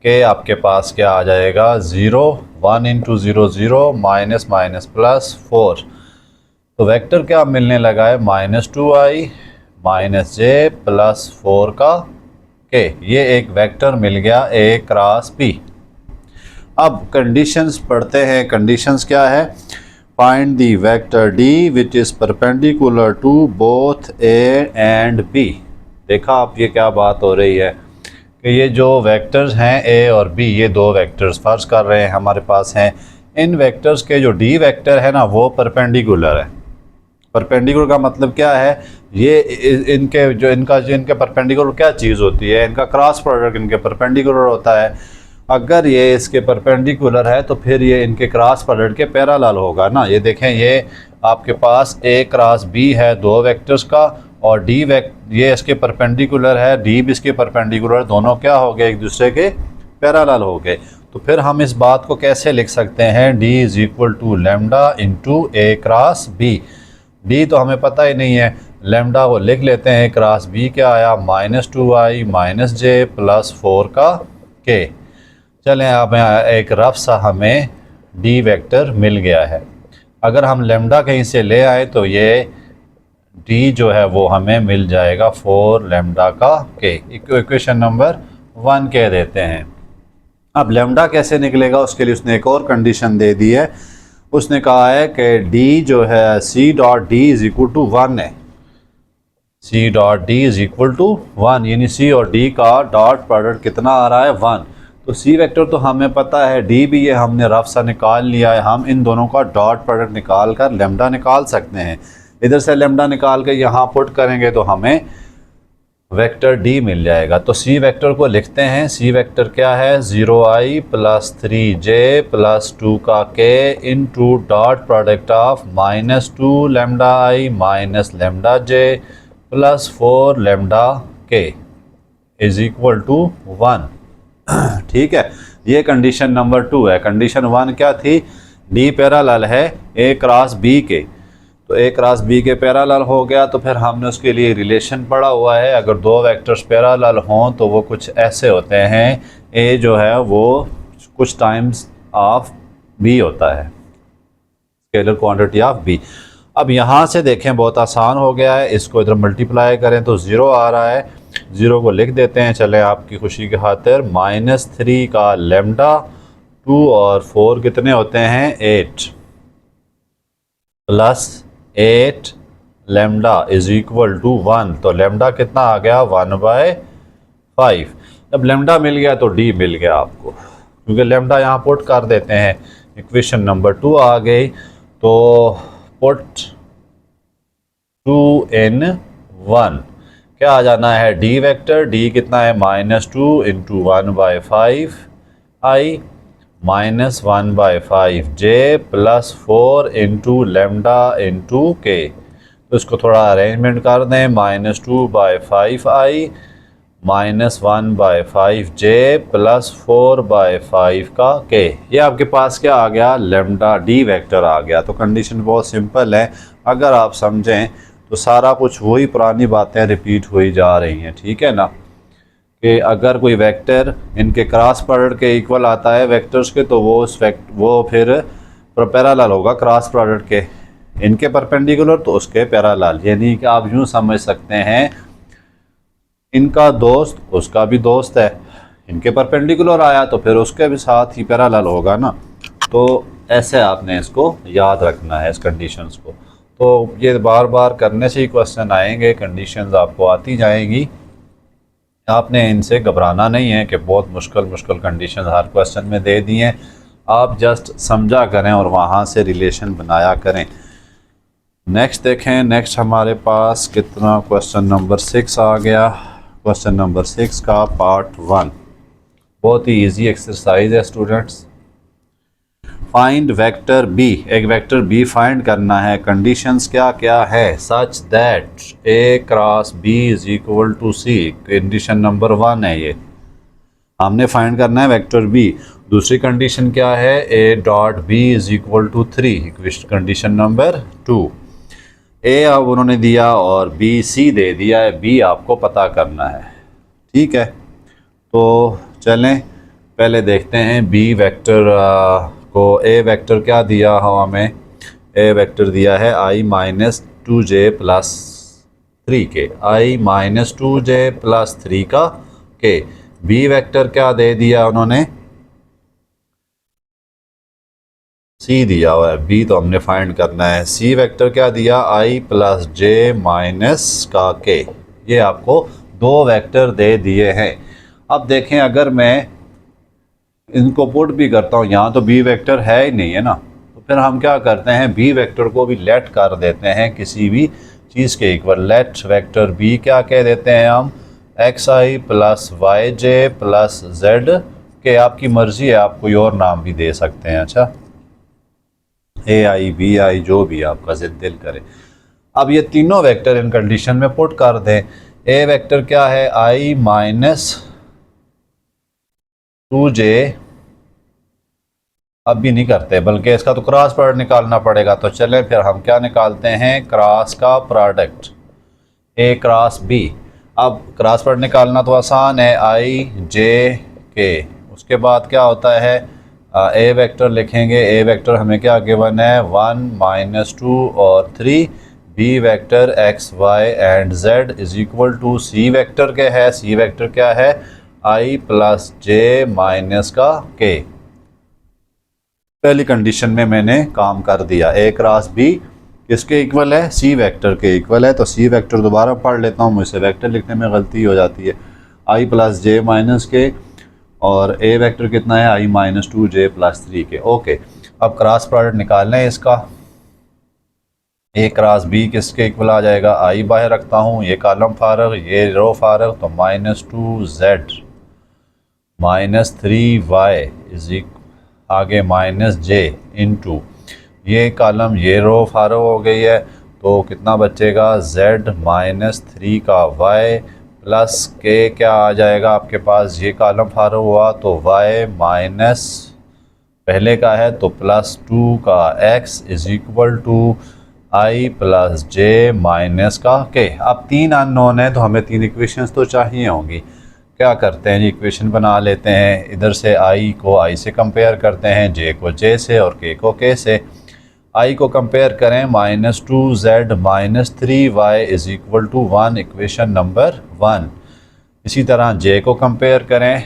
A: के आपके पास क्या आ जाएगा, 0 1 इंटू 0 0 माइनस माइनस प्लस 4। तो वेक्टर क्या मिलने लगा है, minus 2i minus J plus 4 का के। ये एक वेक्टर मिल गया ए क्रॉस बी। अब कंडीशंस पढ़ते हैं। कंडीशंस क्या है, find the vector D which is perpendicular to both A and B. देखा आप, ये क्या बात हो रही है कि ये जो वेक्टर्स हैं ए और बी, ये दो वेक्टर्स फर्ज कर रहे हैं हमारे पास हैं। इन वेक्टर्स के जो डी वेक्टर है ना वो परपेंडिकुलर है। परपेंडिकुलर का मतलब क्या है, ये इनके परपेंडिकुलर क्या चीज़ होती है, इनका क्रॉस प्रोडक्ट इनके परपेंडिकुलर होता है। अगर ये इसके परपेंडिकुलर है तो फिर ये इनके क्रॉस प्रोडक्ट के पैरेलल होगा ना। ये देखें, ये आपके पास ए क्रॉस बी है दो वेक्टर्स का, और डी ये इसके परपेंडिकुलर है, डी भी इसके परपेंडिकुलर, दोनों क्या हो गए, एक दूसरे के पैरेलल हो गए। तो फिर हम इस बात को कैसे लिख सकते हैं, D is equal to lambda into A cross B. D तो हमें पता ही नहीं है, लेमडा को लिख लेते हैं, क्रॉस बी क्या आया, minus 2i minus J plus 4 का के। चलें, अब एक रफ सा हमें डी वेक्टर मिल गया है। अगर हम लेमडा कहीं से ले आए तो ये डी जो है वो हमें मिल जाएगा 4 लेमडा का के। इक्वेशन नंबर 1 कह देते हैं। अब लेमडा कैसे निकलेगा, उसके लिए उसने एक और कंडीशन दे दी है। उसने कहा है कि डी जो है C dot D is equal to 1 है। C dot D is equal to 1, यानी सी और डी का डॉट प्रोडक्ट कितना आ रहा है, 1। तो सी वेक्टर तो हमें पता है, डी भी ये हमने रफ सा निकाल लिया है। हम इन दोनों का डॉट प्रोडक्ट निकाल कर लेमडा निकाल सकते हैं। इधर से लेमडा निकाल के यहाँ पुट करेंगे तो हमें वेक्टर डी मिल जाएगा। तो सी वेक्टर को लिखते हैं। सी वेक्टर क्या है, 0i प्लस 3j प्लस 2 का के into dot product of minus 2 lambda I minus lambda J plus 4 lambda के इज इक्वल टू 1। ठीक है, ये कंडीशन नंबर 2 है। कंडीशन 1 क्या थी, डी पैरेलल है ए क्रॉस बी के। तो ए क्रॉस बी के पैरेलल हो गया, तो फिर हमने उसके लिए रिलेशन पढ़ा हुआ है। अगर दो वेक्टर्स पैरेलल हों तो वो कुछ ऐसे होते हैं, ए जो है वो कुछ टाइम्स ऑफ बी होता है, स्केलर क्वांटिटी ऑफ बी। अब यहाँ से देखें, बहुत आसान हो गया है। इसको इधर मल्टीप्लाई करें तो 0 आ रहा है, 0 को लिख देते हैं। चले आपकी खुशी की खातिर, -3 का लेमडा, 2 और 4 कितने होते हैं, 8 plus 8 lambda is equal to 1। तो लेमडा कितना आ गया, 1/5। जब लेमडा मिल गया तो डी मिल गया आपको, क्योंकि लेमडा यहाँ पुट कर देते हैं। इक्वेशन नंबर 2 आ गई। तो पुट 2 in 1 क्या आ जाना है, डी वेक्टर, डी कितना है, -2 इंटू 1/5 आई माइनस 1/5 जे प्लस 4 इंटू लेमडा इंटू के। तो इसको थोड़ा अरेंजमेंट कर दें, -2/5i -1/5j + 4/5 का k। ये आपके पास क्या आ गया, लेमडा डी वेक्टर आ गया। तो कंडीशन बहुत सिंपल है, अगर आप समझें तो सारा कुछ वही पुरानी बातें रिपीट हुई जा रही हैं, ठीक है ना। कि अगर कोई वेक्टर इनके क्रॉस प्रोडक्ट के इक्वल आता है वेक्टर्स के, तो वो फिर पैरेलल होगा क्रॉस प्रोडक्ट के, इनके परपेंडिकुलर तो उसके पैरेलल। यानी कि आप यूँ समझ सकते हैं इनका दोस्त उसका भी दोस्त है, इनके परपेंडिकुलर आया तो फिर उसके भी साथ ही पैरेलल होगा ना। तो ऐसे आपने इसको याद रखना है, इस कंडीशंस को। तो ये बार बार करने से ही क्वेश्चन आएंगे, कंडीशंस आपको आती जाएंगी, आपने इनसे घबराना नहीं है कि बहुत मुश्किल मुश्किल कंडीशन हर क्वेश्चन में दे दी हैं। आप जस्ट समझा करें और वहाँ से रिलेशन बनाया करें। नेक्स्ट देखें, नेक्स्ट हमारे पास कितना, क्वेश्चन नंबर 6 आ गया। क्वेश्चन नंबर 6 का पार्ट 1 बहुत ही इजी एक्सरसाइज है स्टूडेंट्स। फाइंड वेक्टर बी, एक वेक्टर बी फाइंड करना है। कंडीशंस क्या क्या है, such that A cross B is equal to C. Condition number 1 है, ये हमने फाइंड करना है वेक्टर बी। दूसरी कंडीशन क्या है, A dot B is equal to 3। Condition number 2, A अब उन्होंने दिया और बी सी दे दिया है, बी आपको पता करना है, ठीक है। तो चलें पहले देखते हैं बी वेक्टर को। ए वेक्टर क्या दिया हो हमें, ए वेक्टर दिया है i-2j + 3k, i-2j + 3 का k। बी वेक्टर क्या दे दिया उन्होंने, सी दिया हुआ है, बी तो हमने फाइंड करना है। सी वेक्टर क्या दिया, i + j - का k। ये आपको दो वेक्टर दे दिए हैं। अब देखें अगर मैं इनको पुट भी करता हूँ, यहाँ तो बी वेक्टर है ही नहीं है ना, तो फिर हम क्या करते हैं, बी वेक्टर को भी लेट कर देते हैं किसी भी चीज़ के इक्वल। लेट वेक्टर बी क्या कह देते हैं हम, xi + yj + z के। आपकी मर्ज़ी है, आप कोई और नाम भी दे सकते हैं, अच्छा ai bi जो भी आपका जिद दिल करे। अब ये तीनों वेक्टर इन कंडीशन में पुट कर दें। ए वेक्टर क्या है, i-2j, अब भी नहीं करते बल्कि इसका तो क्रॉस प्रोडक्ट निकालना पड़ेगा। तो चलें फिर हम क्या निकालते हैं, क्रॉस का प्रोडक्ट ए क्रॉस बी। अब क्रॉस प्रोडक्ट निकालना तो आसान है, i j k। उसके बाद क्या होता है, ए वेक्टर लिखेंगे। ए वेक्टर हमें क्या गिवन है, 1 - 2 और 3। B vector x y and z is equal to C vector के है। सी वेक्टर क्या है, i + j - का k। पहली कंडीशन में मैंने काम कर दिया। ए क्रॉस बी किसके इक्वल है, सी वेक्टर के इक्वल है। तो सी वेक्टर दोबारा पढ़ लेता हूँ, मुझसे वेक्टर लिखने में गलती हो जाती है। i + j - के और ए वेक्टर कितना है, i-2j + 3k। ओके, अब क्रॉस प्रोडक्ट निकालना है इसका। ए क्रॉस बी किसके इक्वल आ जाएगा, i बाहर रखता हूँ, ये कॉलम फारग ये रो फारग, तो -2z -3y इज आगे -j इंटू ये कॉलम ये रो फारग हो गई है। तो कितना बचेगा, z -3 का y प्लस k क्या आ जाएगा आपके पास, ये कॉलम फारग हुआ तो y माइनस पहले का है तो +2 का x is equal to i + j - का k। अब तीन अननोन है तो हमें तीन इक्वेशंस तो चाहिए होंगी। क्या करते हैं जी, इक्वेशन बना लेते हैं। इधर से i को i से कंपेयर करते हैं, j को j से और k को k से। i को कंपेयर करें, -2z -3y is equal to 1, equation number 1। इसी तरह j को कंपेयर करें,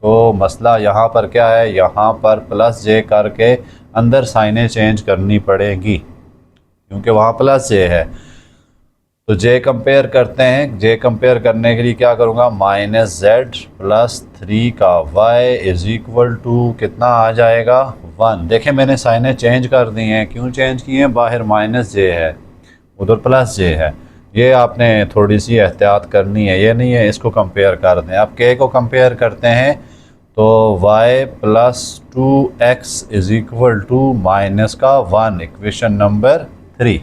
A: तो मसला यहाँ पर क्या है, यहाँ पर +j करके अंदर साइनें चेंज करनी पड़ेगी क्योंकि वहाँ +j है। तो j कंपेयर करते हैं, j कंपेयर करने के लिए क्या करूँगा, -z + 3 का y इज इक्वल टू कितना आ जाएगा, 1। देखें मैंने साइनें चेंज कर दी हैं, क्यों चेंज की हैं, बाहर -j है उधर +j है। ये आपने थोड़ी सी एहतियात करनी है, ये नहीं है इसको कंपेयर कर दें। अब k को कंपेयर करते हैं तो y + 2x is equal to -1, equation number 3।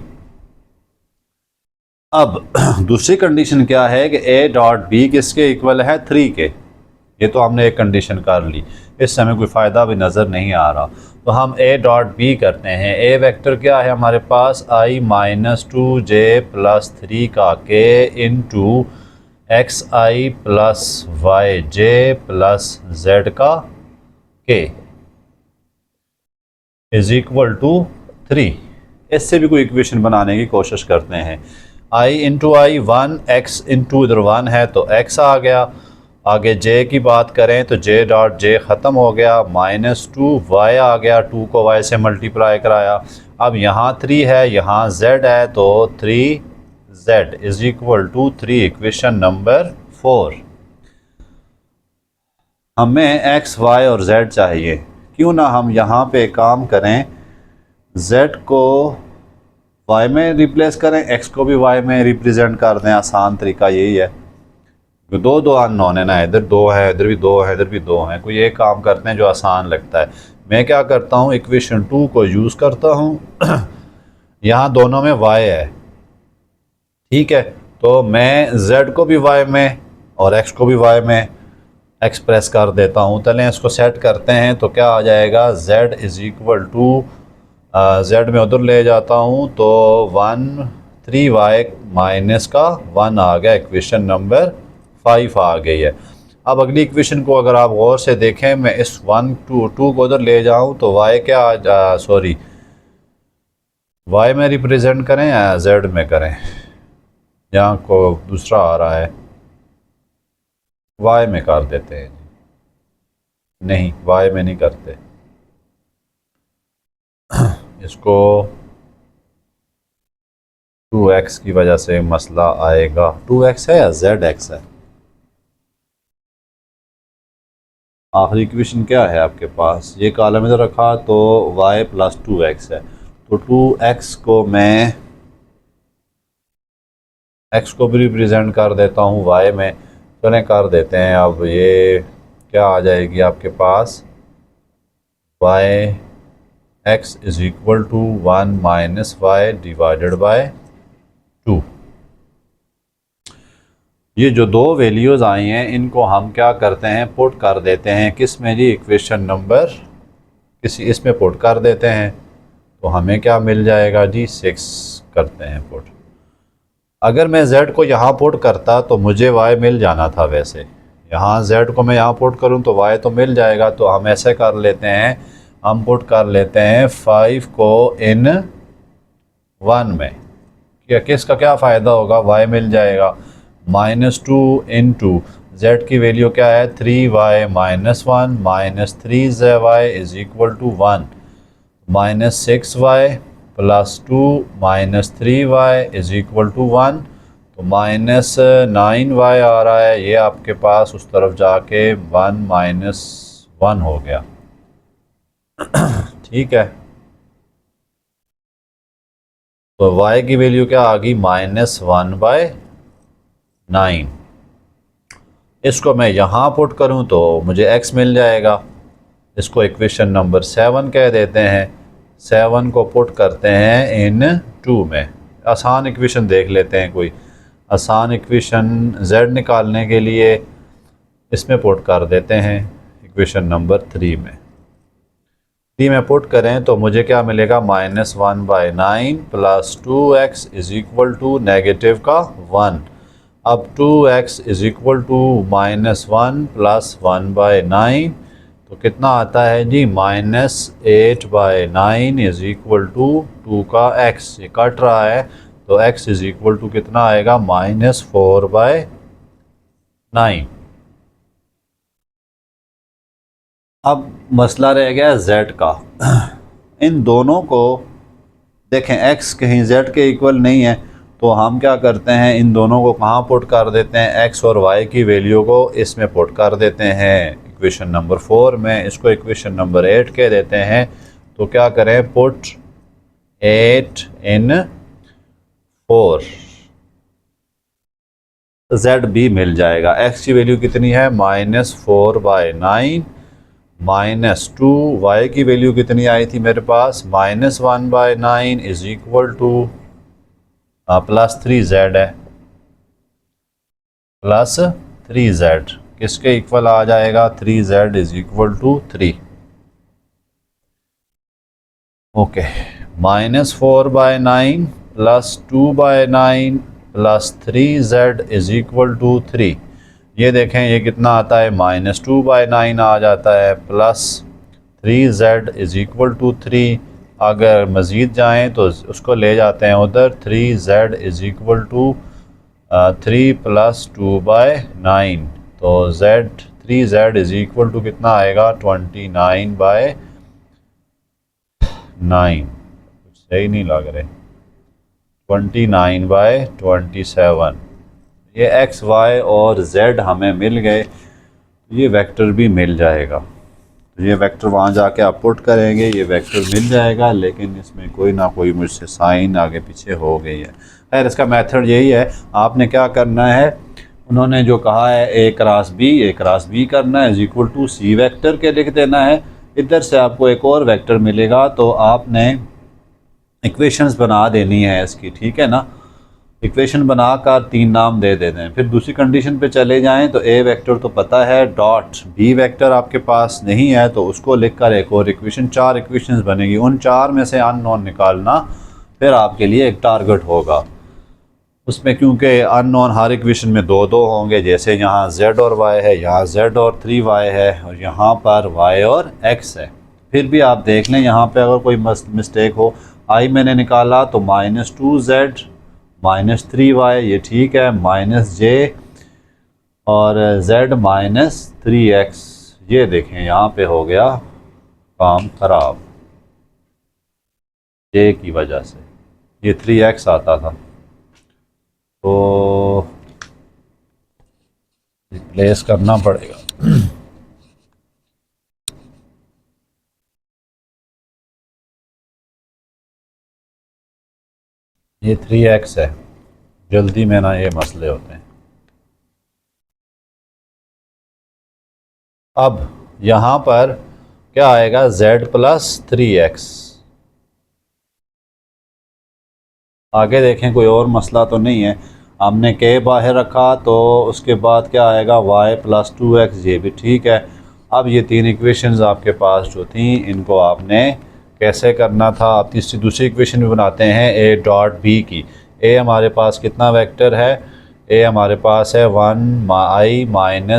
A: अब दूसरी कंडीशन क्या है कि ए डॉट बी किसके इक्वल है, 3 के। ये तो हमने एक कंडीशन कर ली, इससे हमें कोई फ़ायदा भी नज़र नहीं आ रहा। तो हम ए डॉट बी करते हैं। ए वेक्टर क्या है हमारे पास, आई माइनस 2j प्लस 3 का के इंटू एक्स आई प्लस वाई जे प्लस जेड का के इज इक्वल टू 3। इससे भी कोई इक्वेशन बनाने की कोशिश करते हैं। आई इंटू आई 1, एक्स इंटू इधर 1 है तो एक्स आ गया। आगे जे की बात करें तो जे डॉट जे ख़त्म हो गया, -2 वाई आ गया, 2 को वाई से मल्टीप्लाई कराया। अब यहाँ 3 है, यहाँ z है, तो 3z is equal to 3, equation number 4। हमें x, y और z चाहिए। क्यों ना हम यहाँ पे काम करें, z को y में रिप्लेस करें, x को भी y में रिप्रेजेंट कर दें। आसान तरीका यही है। दो अननोन है ना, इधर 2 है, इधर भी 2 है, इधर भी 2 है। कोई एक काम करते हैं जो आसान लगता है। मैं क्या करता हूँ, इक्वेशन 2 को यूज़ करता हूँ यहाँ दोनों में y है, ठीक है। तो मैं z को भी y में और x को भी y में एक्सप्रेस कर देता हूँ। चलें इसको सेट करते हैं तो क्या आ जाएगा, z is equal to z में उधर ले जाता हूँ तो 3y माइनस का 1 आ गया, इक्वेशन नंबर 5 आ गई है। अब अगली इक्वेशन को अगर आप गौर से देखें, मैं इस 1 2 को उधर ले जाऊँ तो y क्या सॉरी y में रिप्रेजेंट करें या z में करें, यहाँ को दूसरा आ रहा है, y में कर देते हैं। नहीं, y में नहीं करते इसको, 2x की वजह से मसला आएगा। 2x है या zx है, आखिरी इक्वेशन क्या है आपके पास, ये कॉलम इधर रखा तो y प्लस 2x है। तो 2x को मैं x को भी रिप्रेजेंट कर देता हूँ y में। चलें कर देते हैं। अब ये क्या आ जाएगी आपके पास, y x is equal to 1 minus Y divided by 2। ये जो दो वैल्यूज़ आई हैं इनको हम क्या करते हैं, पुट कर देते हैं किस में जी, इक्वेशन नंबर किसी इसमें पुट कर देते हैं। तो हमें क्या मिल जाएगा जी, 6 करते हैं पुट। अगर मैं z को यहाँ पुट करता तो मुझे y मिल जाना था। वैसे यहाँ z को मैं यहाँ पुट करूँ तो y तो मिल जाएगा। तो हम ऐसे कर लेते हैं, हम पुट कर लेते हैं 5 को इन 1 में, क्या किसका क्या फ़ायदा होगा, y मिल जाएगा। -2 इंटू z की वैल्यू क्या है, 3y minus 1 minus 3y is equal to 1, -6y plus 2 minus 3y is equal to 1। तो -9y आ रहा है, ये आपके पास उस तरफ जाके 1 माइनस 1 हो गया ठीक है। तो y की वैल्यू क्या आ गई, -1/9। इसको मैं यहाँ पुट करूँ तो मुझे x मिल जाएगा। इसको इक्वेशन नंबर 7 कह देते हैं। 7 को पुट करते हैं इन 2 में। आसान इक्वेशन देख लेते हैं, कोई आसान इक्वेशन z निकालने के लिए इसमें पुट कर देते हैं, इक्वेशन नंबर 3 में। 3 में पुट करें तो मुझे क्या मिलेगा, -1/9 plus 2x is equal to negative का 1। अब 2x is equal to -1 plus 1/9 तो कितना आता है जी, -8/9 इज़ इक्वल टू 2 का x। ये कट रहा है तो x इज़ इक्वल टू कितना आएगा, -4/9। अब मसला रह गया z का। इन दोनों को देखें, x कहीं z के इक्वल नहीं है तो हम क्या करते हैं, इन दोनों को कहाँ पुट कर देते हैं, x और y की वैल्यू को इसमें पुट कर देते हैं इक्वेशन नंबर 4 में। इसको इक्वेशन नंबर 8 कह देते हैं। तो क्या करें, पुट 8 इन 4, z भी मिल जाएगा। x की वैल्यू कितनी है, -4/9 -2, y की वैल्यू कितनी आई थी मेरे पास, -1/9 is equal to plus 3z है, प्लस 3z किसके इक्वल आ जाएगा, 3z is equal to 3। Okay, -4/9 plus 2/9 plus 3z is equal to 3। ये देखें ये कितना आता है, -2/9 आ जाता है, plus 3z is equal to 3। अगर मज़ीद जाएँ तो उसको ले जाते हैं उधर, 3z is equal to 3 plus 2/9, तो 3z इज इक्वल टू कितना आएगा, 29/9। कुछ सही नहीं लग रहे, 29/27। ये x, y और z हमें मिल गए, ये वेक्टर भी मिल जाएगा। तो ये वेक्टर वहाँ जाके आप पुट करेंगे, ये वेक्टर मिल जाएगा, लेकिन इसमें कोई ना कोई मुझसे साइन आगे पीछे हो गई है। खैर इसका मेथड यही है, आपने क्या करना है, उन्होंने जो कहा है a क्रॉस b करना है is equal to c vector के लिख देना है। इधर से आपको एक और वेक्टर मिलेगा, तो आपने इक्वेशंस बना देनी है इसकी, ठीक है ना। इक्वेशन बनाकर 3 नाम दे देते हैं, फिर दूसरी कंडीशन पे चले जाएं तो a वेक्टर तो पता है, डॉट b वेक्टर आपके पास नहीं है तो उसको लिखकर एक और इक्वेशन, 4 इक्वेशंस बनेगी, उन 4 में से अननोन निकालना फिर आपके लिए एक टारगेट होगा। उसमें क्योंकि अननोन हर इक्वेशन में 2-2 होंगे, जैसे यहाँ z और y है, यहाँ z और 3y है, और यहाँ पर y और x है। फिर भी आप देख लें यहाँ पे अगर कोई मिस्टेक हो, i मैंने निकाला तो -2z -3y, ये ठीक है, -j और z -3x, ये देखें यहाँ पे हो गया काम ख़राब j की वजह से, ये 3x आता था तो रिप्लेस करना पड़ेगा। ये 3x है, जल्दी में ना ये मसले होते हैं। अब यहाँ पर क्या आएगा, z प्लस 3x। आगे देखें कोई और मसला तो नहीं है, हमने k बाहर रखा तो उसके बाद क्या आएगा, y प्लस 2x, ये भी ठीक है। अब ये 3 इक्वेशंस आपके पास जो थी इनको आपने कैसे करना था, आप दूसरी इक्वेशन भी बनाते हैं a डॉट b की। a हमारे पास कितना वेक्टर है, a हमारे पास है 1i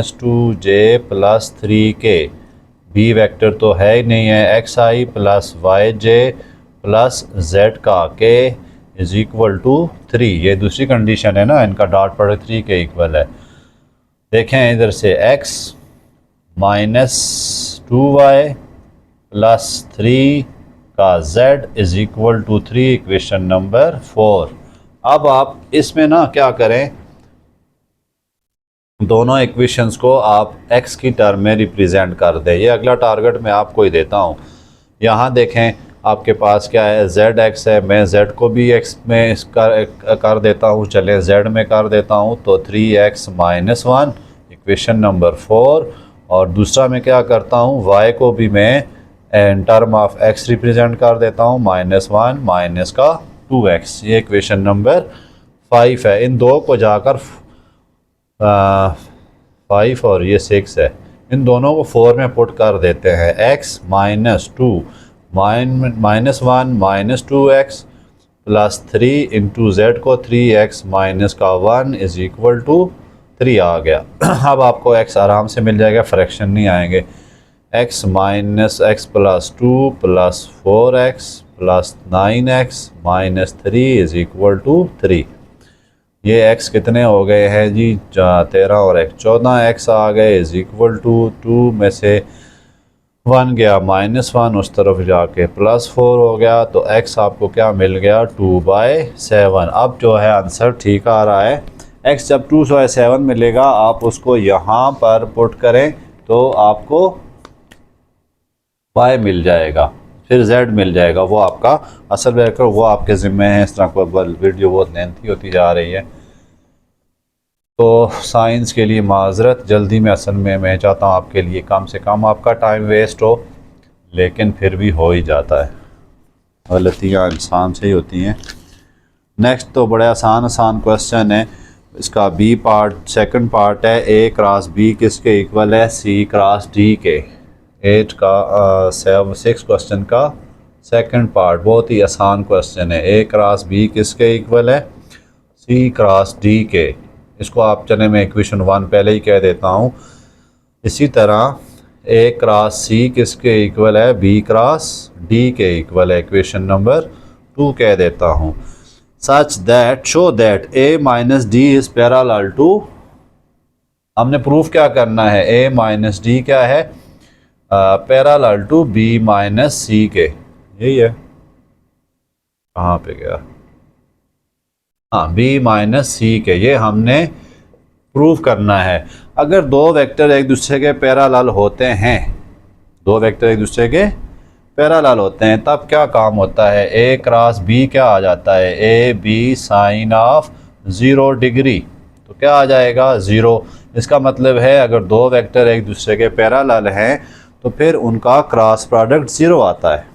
A: - 2j plus 3k, b vector तो है ही नहीं है, xi plus yj plus z का k इज इक्वल टू 3। ये दूसरी कंडीशन है ना, इनका डॉट प्रोडक्ट 3 के इक्वल है। देखें इधर से x - 2y प्लस 3 का z is equal to 3, equation number 4। अब आप इसमें ना क्या करें, दोनों इक्वेशंस को आप x की टर्म में रिप्रेजेंट कर दें। ये अगला टारगेट मैं आपको ही देता हूँ। यहाँ देखें आपके पास क्या है, zx है, मैं z को भी x में कर देता हूँ, चलें z में कर देता हूँ, तो 3x - 1 इक्वेशन नंबर 4। और दूसरा मैं क्या करता हूँ, y को भी मैं इन टर्म ऑफ x रिप्रेजेंट कर देता हूँ, -1 माइनस का 2x, ये इक्वेशन नंबर 5 है। इन दो को जाकर 5 और ये 6 है, इन दोनों को 4 में पुट कर देते हैं, x - 2 -1 - 2x plus 3 into z को 3x माइनस का 1 इज इक्वल टू 3 आ गया। अब आपको x आराम से मिल जाएगा, फ्रैक्शन नहीं आएंगे। x minus x plus 2 plus 4x plus 9x minus 3 is equal to 3। ये x कितने हो गए हैं जी, 13 और 1 14x आ गए इज इक्वल टू 2 में से 1 गया -1, उस तरफ जाके +4 हो गया, तो x आपको क्या मिल गया, 2/7। अब जो है आंसर ठीक आ रहा है। x जब 2/7 मिलेगा आप उसको यहाँ पर पुट करें तो आपको y मिल जाएगा, फिर z मिल जाएगा, वो आपका असल वेक्टर, वो आपके ज़िम्मे है। इस तरह को वीडियो बहुत लेंथी होती जा रही है तो साइंस के लिए माजरत, जल्दी में असल में मैं चाहता हूँ आपके लिए कम से कम आपका टाइम वेस्ट हो, लेकिन फिर भी हो ही जाता है, गलतियाँ इंसान से ही होती हैं। नेक्स्ट तो बड़े आसान क्वेश्चन है। इसका बी पार्ट सेकंड पार्ट है, ए क्रॉस बी किसके इक्वल है, सी क्रॉस डी के। 8 का 6 क्वेश्चन का सेकंड पार्ट बहुत ही आसान क्वेश्चन है। ए क्रॉस बी किसके इक्वल है, सी क्रॉस डी के। इसको आप चले मैं इक्वेशन 1 पहले ही कह देता हूँ। इसी तरह ए क्रॉस सी किसके इक्वल है, बी क्रॉस डी के इक्वल है। इक्वेशन नंबर 2 कह देता हूँ। Such that show that A minus D is parallel to, हमने प्रूफ क्या करना है, ए माइनस डी क्या है, parallel to B minus C के। यही है, कहाँ पे गया, हाँ बी माइनस सी के, ये हमने प्रूफ करना है। अगर दो वेक्टर एक दूसरे के पैरेलल होते हैं, दो वेक्टर एक दूसरे के पैरेलल होते हैं, तब क्या काम होता है, ए क्रॉस बी क्या आ जाता है, A B sine of 0 degree, तो क्या आ जाएगा 0। इसका मतलब है अगर दो वेक्टर एक दूसरे के पैरेलल हैं तो फिर उनका क्रॉस प्रोडक्ट 0 आता है।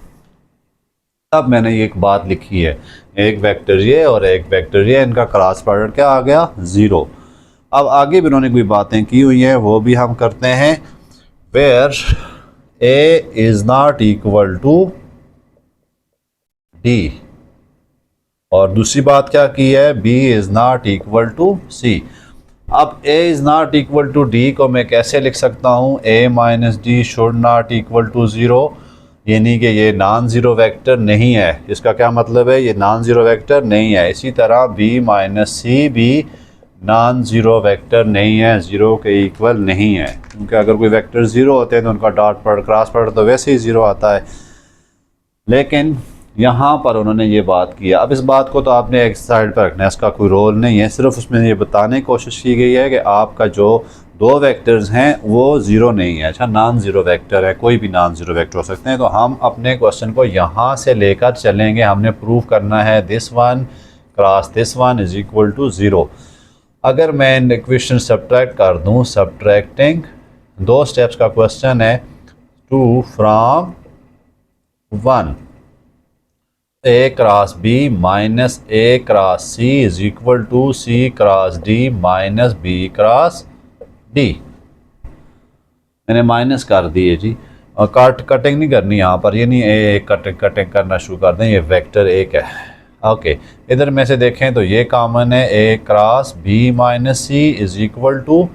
A: तब मैंने ये एक बात लिखी है, एक वेक्टर ये और एक वेक्टर ये, इनका क्रॉस प्रोडक्ट क्या आ गया 0। अब आगे भी उन्होंने कोई बातें की हुई हैं, वो भी हम करते हैं। Where A is not equal to D, और दूसरी बात क्या की है, B is not equal to C. अब A is not equal to D को मैं कैसे लिख सकता हूँ, A minus D should not equal to 0, यानी कि ये नॉन ज़ीरो वेक्टर नहीं है। इसका क्या मतलब है, ये नॉन ज़ीरो वेक्टर नहीं है। इसी तरह बी माइनस सी भी नॉन ज़ीरो वेक्टर नहीं है, ज़ीरो के इक्वल नहीं है, क्योंकि अगर कोई वेक्टर ज़ीरो होते हैं तो उनका डॉट प्रोडक्ट क्रॉस प्रोडक्ट तो वैसे ही ज़ीरो आता है। लेकिन यहाँ पर उन्होंने ये बात की है। अब इस बात को तो आपने एक साइड पर रखना है, इसका कोई रोल नहीं है, सिर्फ उसमें ये बताने की कोशिश की गई है कि आपका जो दो वेक्टर्स हैं वो ज़ीरो नहीं है, अच्छा नॉन ज़ीरो वेक्टर है, कोई भी नॉन ज़ीरो वेक्टर हो सकते हैं। तो हम अपने क्वेश्चन को यहाँ से लेकर चलेंगे, हमने प्रूव करना है this one cross this one is equal to 0। अगर मैं इक्वेशन सब्ट्रैक्ट कर दूँ, सब्ट्रैक्टिंग 2 स्टेप्स का क्वेश्चन है, 2 from 1, A cross B minus A cross C is equal to C cross D minus B cross D. मैंने minus कर दिए जी, और कटिंग नहीं करनी यहाँ पर, ये नहीं ए कटिंग करना शुरू कर दें, ये वेक्टर एक है। ओके, इधर में से देखें तो ये कॉमन है, A cross B minus C is equal to,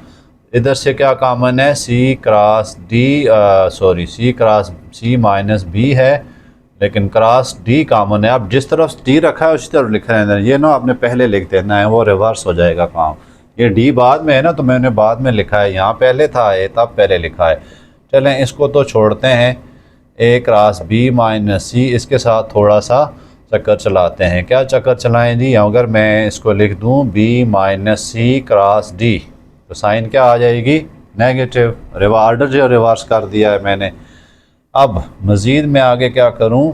A: इधर से क्या कॉमन है, C cross D, sorry C cross C minus B है, लेकिन क्रॉस डी कॉमन है। अब जिस तरफ डी रखा है उसी तरफ लिख रहे हैं, ये ना आपने पहले लिख देना है, वो रिवर्स हो जाएगा काम। ये डी बाद में है ना, तो मैंने बाद में लिखा है, यहाँ पहले था ए तब पहले लिखा है। चलें इसको तो छोड़ते हैं, ए क्रॉस बी माइनस सी, इसके साथ थोड़ा सा चक्कर चलाते हैं। क्या चक्कर चलाएं जी, अगर मैं इसको लिख दूँ B minus C cross D, तो साइन क्या आ जाएगी, नेगेटिव। ऑर्डर जो रिवर्स कर दिया है मैंने। अब मज़ीद मैं आगे क्या करूं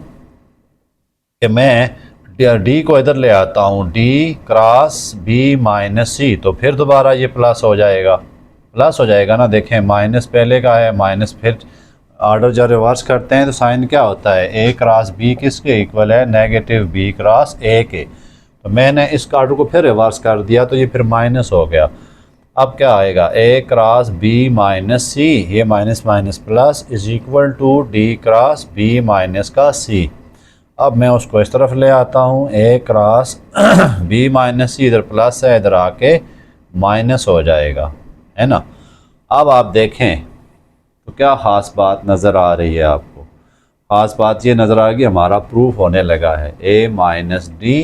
A: कि मैं डी को इधर ले आता हूं, डी क्रॉस बी माइनस सी, तो फिर दोबारा ये प्लस हो जाएगा ना। देखें माइनस पहले का है, माइनस फिर ऑर्डर जब रिवर्स करते हैं तो साइन क्या होता है, ए क्रॉस बी किसके इक्वल है, नेगेटिव बी क्रॉस ए के। तो मैंने इस ऑर्डर को फिर रिवर्स कर दिया तो ये फिर माइनस हो गया। अब क्या आएगा, A cross B minus C, ये minus minus plus is equal to D cross B minus का सी। अब मैं उसको इस तरफ ले आता हूँ, ए क्रॉस बी माइनस सी, इधर प्लस है, इधर आके माइनस हो जाएगा, है ना। अब आप देखें तो क्या ख़ास बात नज़र आ रही है आपको, ख़ास बात ये नज़र आ रही है, हमारा प्रूफ होने लगा है। A minus D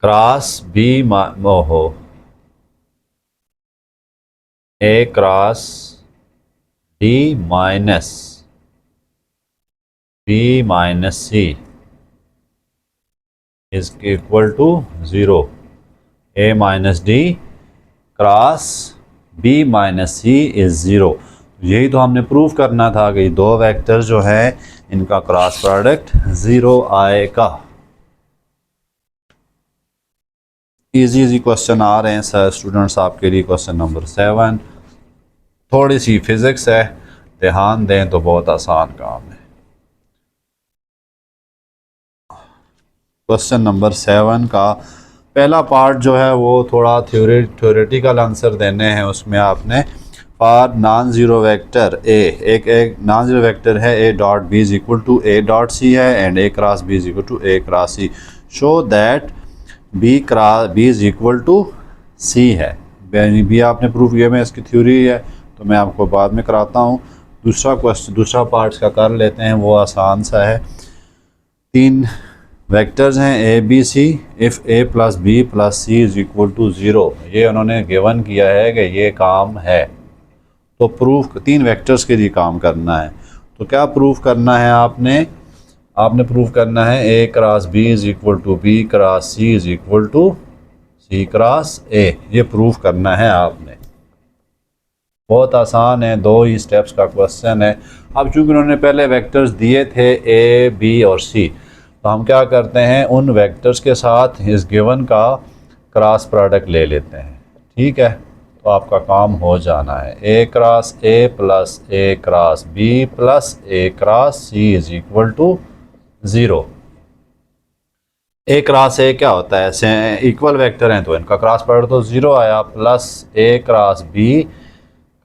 A: cross B हो, A cross D minus B minus C is equal to 0। A minus D cross B minus C is 0। यही तो हमने प्रूव करना था कि दो वेक्टर जो है इनका क्रॉस प्रोडक्ट 0 आएगा। इजी क्वेश्चन आ रहे हैं सर स्टूडेंट्स आपके लिए। क्वेश्चन नंबर 7 थोड़ी सी फिज़िक्स है, ध्यान दें तो बहुत आसान काम है। क्वेश्चन नंबर 7 का पहला पार्ट जो है वो थोड़ा थ्योरेटिकल आंसर देने हैं। उसमें आपने for non zero vector A, एक नॉन ज़ीरो वेक्टर है A dot B is equal to A dot C है and A cross B is equal to A cross C, show that B is equal to C है। भी आपने proof किया, मैं इसकी theory है तो मैं आपको बाद में कराता हूँ। दूसरा पार्ट का कर लेते हैं, वो आसान सा है। 3 वेक्टर्स हैं A B C, if A plus B plus C is equal to 0, ये उन्होंने गिवन किया है कि ये काम है। तो प्रूफ 3 वेक्टर्स के लिए काम करना है, तो क्या प्रूफ करना है आपने प्रूफ करना है A cross B is equal to B cross C is equal to C cross A, ये प्रूफ करना है आपने। बहुत आसान है, 2 ही स्टेप्स का क्वेश्चन है। अब चूंकि उन्होंने पहले वेक्टर्स दिए थे ए बी और सी, तो हम क्या करते हैं उन वेक्टर्स के साथ इस गिवन का क्रॉस प्रोडक्ट ले लेते हैं। ठीक है, तो आपका काम हो जाना है। A cross A plus A cross B plus A cross C is equal to 0। A cross A क्या होता है, ऐसे इक्वल वेक्टर हैं तो इनका क्रॉस प्रोडक्ट तो 0 आया, plus A cross B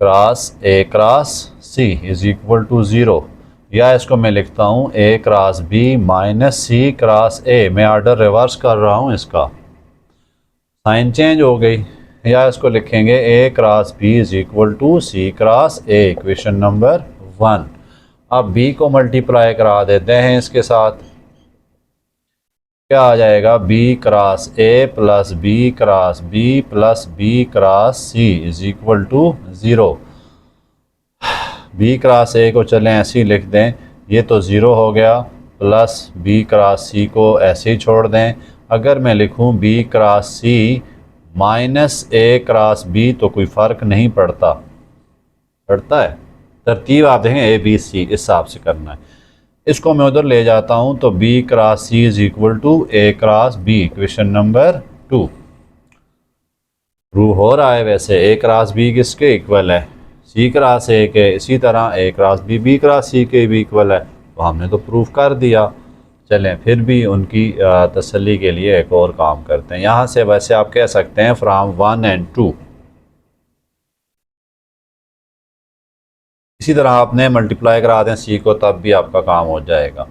A: cross A cross C is equal to 0, या इसको मैं लिखता हूँ A cross B minus C cross A. मैं ऑर्डर रिवर्स कर रहा हूँ, इसका साइन चेंज हो गई। या इसको लिखेंगे A cross B is equal to C cross A, equation number 1। अब बी को मल्टीप्लाई करा देते हैं इसके साथ, क्या आ जाएगा B cross A plus B cross B plus B cross C is equal to 0। B cross A को चलें ऐसे ही लिख दें, ये तो 0 हो गया, प्लस बी क्रॉस सी को ऐसे ही छोड़ दें। अगर मैं लिखूं B cross C minus A cross B तो कोई फ़र्क नहीं पड़ता है। तरतीब आप देखें ए बी सी इस हिसाब से करना है। इसको मैं उधर ले जाता हूँ तो B cross C is equal to A cross B, equation number 2। Prove हो रहा है वैसे ए क्रॉस बी किसके इक्वल है, सी क्रॉस ए के। इसी तरह A cross B cross C के भी इक्वल है, तो हमने तो प्रूफ कर दिया। चलें फिर भी उनकी तसल्ली के लिए एक और काम करते हैं। यहाँ से वैसे आप कह सकते हैं फ्राम 1 and 2। इसी तरह आपने मल्टीप्लाई करा दें सी को, तब भी आपका काम हो जाएगा।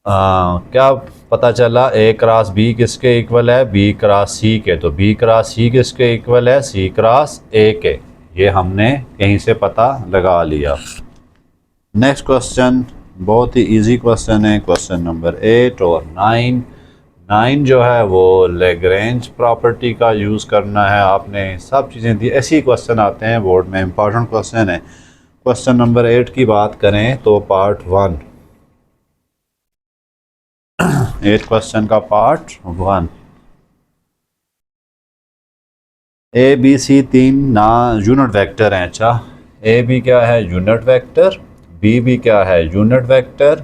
A: क्या पता चला, ए क्रॉस बी किसके इक्वल है, बी क्रॉस सी के। तो बी क्रॉस सी किसके इक्वल है, सी क्रॉस ए के। ये हमने कहीं से पता लगा लिया। नेक्स्ट क्वेश्चन बहुत ही इजी क्वेश्चन है, क्वेश्चन नंबर 8 और 9। 9 जो है वो लैग्रेंज प्रॉपर्टी का यूज़ करना है आपने। सब चीज़ें दी, ऐसे ही क्वेश्चन आते हैं बोर्ड में, इंपॉर्टेंट क्वेश्चन है। क्वेश्चन नंबर 8 की बात करें तो पार्ट 1, 8 क्वेश्चन का part 1। A B C 3 unit vector हैं। अच्छा, ए बी क्या है, यूनिट वेक्टर, बी भी क्या है, यूनिट वेक्टर,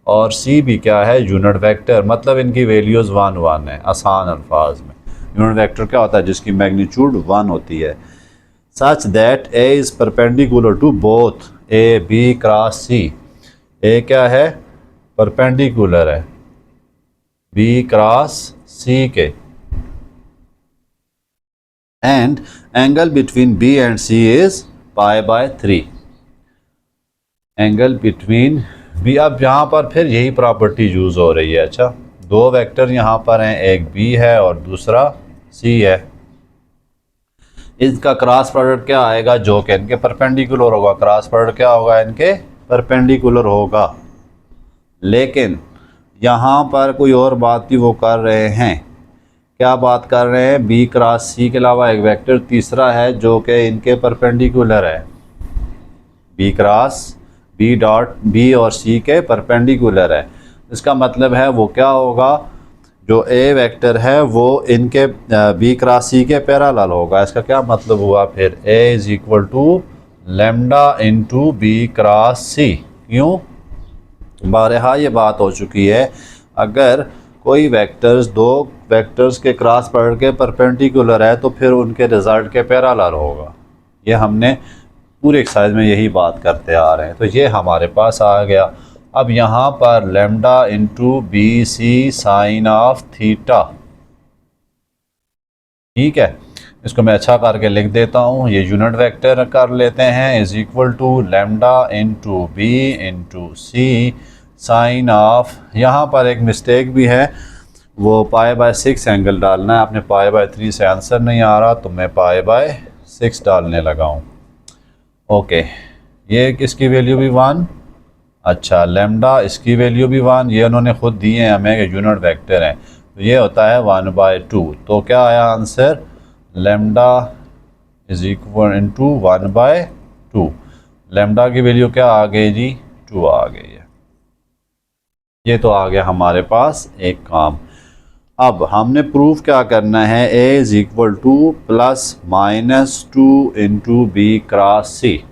A: और सी भी क्या है, यूनिट वेक्टर। मतलब इनकी वैल्यूज़ 1 1 है। आसान अल्फाज में यूनिट वेक्टर क्या होता है, जिसकी मैग्नीट्यूड 1 होती है। Such that A is perpendicular to both A B cross C. A क्या है, परपेंडिकुलर है बी क्रॉस सी के। And angle between B and C is π/3। Angle between B, अब यहाँ पर फिर यही प्रॉपर्टी यूज़ हो रही है। अच्छा, 2 वेक्टर यहाँ पर हैं, एक बी है और दूसरा सी है। इसका क्रॉस प्रोडक्ट क्या आएगा, जो कि इनके परपेंडिकुलर होगा। क्रॉस प्रोडक्ट क्या होगा, इनके परपेंडिकुलर होगा। लेकिन यहाँ पर कोई और बात भी वो कर रहे हैं। क्या बात कर रहे हैं, बी क्रॉस सी के अलावा एक वेक्टर तीसरा है जो कि इनके परपेंडिकुलर है। B cross B dot B और सी के परपेंडिकुलर है। इसका मतलब है वो क्या होगा, जो ए वेक्टर है वो इनके बी क्रॉस सी के पैरेलल होगा। इसका क्या मतलब हुआ फिर, A is equal to lambda into B cross C. क्यों, बारहा ये बात हो चुकी है, अगर कोई वेक्टर्स 2 वेक्टर्स के क्रॉस प्रोडक्ट के परपेंडिकुलर है तो फिर उनके रिजल्ट के पैरेलल होगा। ये हमने पूरे एक्सरसाइज में यही बात करते आ रहे हैं, तो ये हमारे पास आ गया। अब यहाँ पर lambda into B C sine of theta, ठीक है, इसको मैं अच्छा करके लिख देता हूँ, ये यूनिट वेक्टर कर लेते हैं, is equal to lambda into B into C sine of, यहाँ पर एक मिस्टेक भी है, वो π/6 एंगल डालना है, आपने π/3 से आंसर नहीं आ रहा तो मैं π/6 डालने लगा हूँ। ओके, ये किसकी वैल्यू भी 1, अच्छा लेमडा इसकी वैल्यू भी 1, ये उन्होंने खुद दिए हैं हमें कि यूनिट वेक्टर हैं, तो ये होता है 1/2। तो क्या आया answer, lambda is equal into 1/2, lambda की वैल्यू क्या आ गई जी, 2 आ गई है। ये तो आ गया हमारे पास एक काम। अब हमने प्रूफ क्या करना है, A is equal to +-2 into B cross C.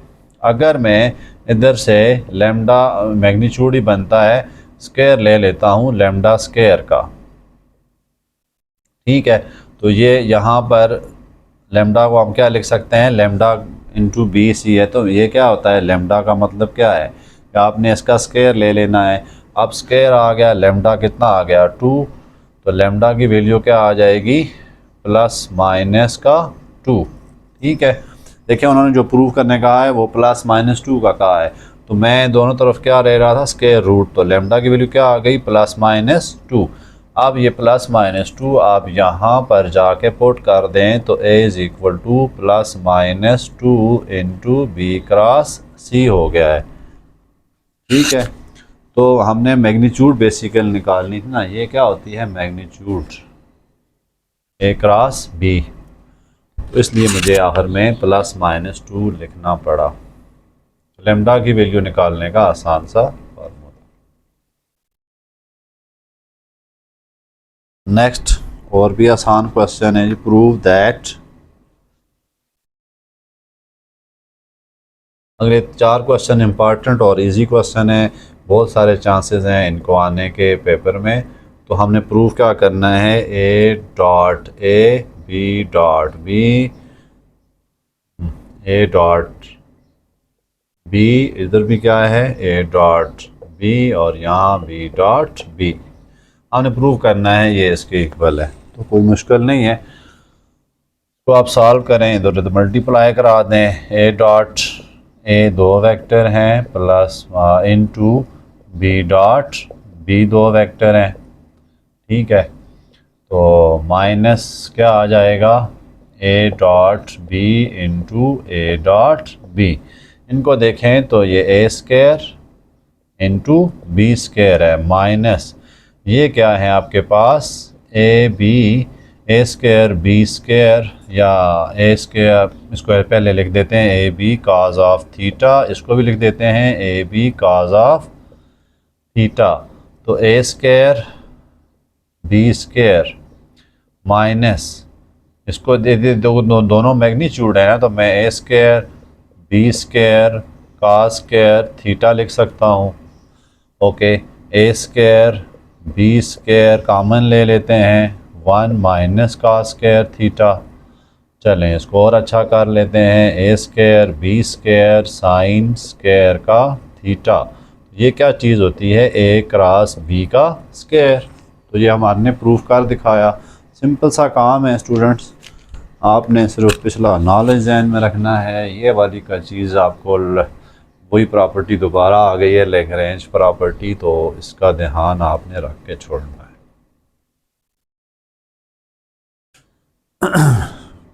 A: अगर मैं इधर से लेमडा मैग्नीट्यूड ही बनता है, स्क्वायर ले लेता हूँ लेमडा स्क्वायर का, ठीक है, तो ये यहाँ पर लेमडा को हम क्या लिख सकते हैं, लेमडा इंटू बी सी है, तो ये क्या होता है, लेमडा का मतलब क्या है कि आपने इसका स्क्वायर ले लेना है। अब स्क्वायर आ गया, लेमडा कितना आ गया 2, तो लेमडा की वैल्यू क्या आ जाएगी, +-2, ठीक है। देखिए उन्होंने जो प्रूव करने कहा है वो +-2 का कहा है, तो मैं दोनों तरफ क्या ले रहा था, स्क्वायर रूट, तो लेमडा की वैल्यू क्या आ गई, +-2। अब ये +-2 आप यहाँ पर जाके पुट कर दें तो a is equal to +-2 into B cross C हो गया है, ठीक है। तो हमने मैग्नीट्यूड बेसिकल निकालनी थी ना, ये क्या होती है मैग्नीट्यूड ए क्रॉस बी, तो इसलिए मुझे आखिर में +-2 लिखना पड़ा। लेमडा की वैल्यू निकालने का आसान सा फार्मूला। नेक्स्ट और भी आसान क्वेश्चन है जी, प्रूव दैट, अगले 4 क्वेश्चन इंपॉर्टेंट और इजी क्वेश्चन है, बहुत सारे चांसेस हैं इनको आने के पेपर में। तो हमने प्रूव क्या करना है, A dot A B dot B, A dot B, इधर भी क्या है A डॉट B और यहाँ B डॉट B, हमने प्रूव करना है ये इसके इक्वल है, तो कोई मुश्किल नहीं है। तो आप सॉल्व करें, इधर उधर मल्टीप्लाई करा दें, A डॉट A 2 वेक्टर हैं plus into B dot B 2 vector हैं, ठीक है, तो माइनस क्या आ जाएगा, A dot B into A dot B. इनको देखें तो ये A square into B square है, माइनस ये क्या है आपके पास, A B A square B square, या ए स्क्वायर, इसको पहले लिख देते हैं A B cos of theta, इसको भी लिख देते हैं A B cos of theta, तो A square B square minus, इसको दे दे दोनों मैग्नीट्यूड है ना, तो मैं A square B square cos square theta लिख सकता हूँ। Okay, A square B square common ले लेते हैं, 1 माइनस कास स्क्वायर थीटा। चलें इसको और अच्छा कर लेते हैं, A square B square sine square का थीटा, ये क्या चीज़ होती है, ए क्रॉस बी का स्क्वायर। तो ये हमारे प्रूफ कर दिखाया, सिंपल सा काम है स्टूडेंट्स, आपने सिर्फ पिछला नॉलेज ज़हन में रखना है। ये वाली का चीज़ आपको वही प्रॉपर्टी दोबारा आ गई है, लैग्रेंज प्रॉपर्टी, तो इसका ध्यान आपने रख के छोड़ना है।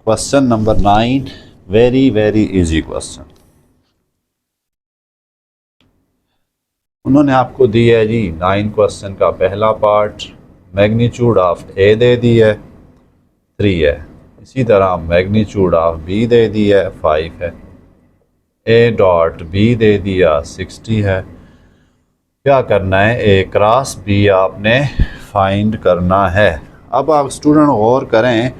A: Question number 9, very very easy question. उन्होंने आपको दिया है जी 9 क्वेश्चन का पहला पार्ट, मैग्नीट्यूड ऑफ ए दे दी है 3 है, इसी तरह मैग्नीट्यूड ऑफ बी दे दी है 5 है, ए डॉट बी दे दिया 60 है। क्या करना है, ए क्रॉस बी आपने फाइंड करना है। अब आप स्टूडेंट गौर करें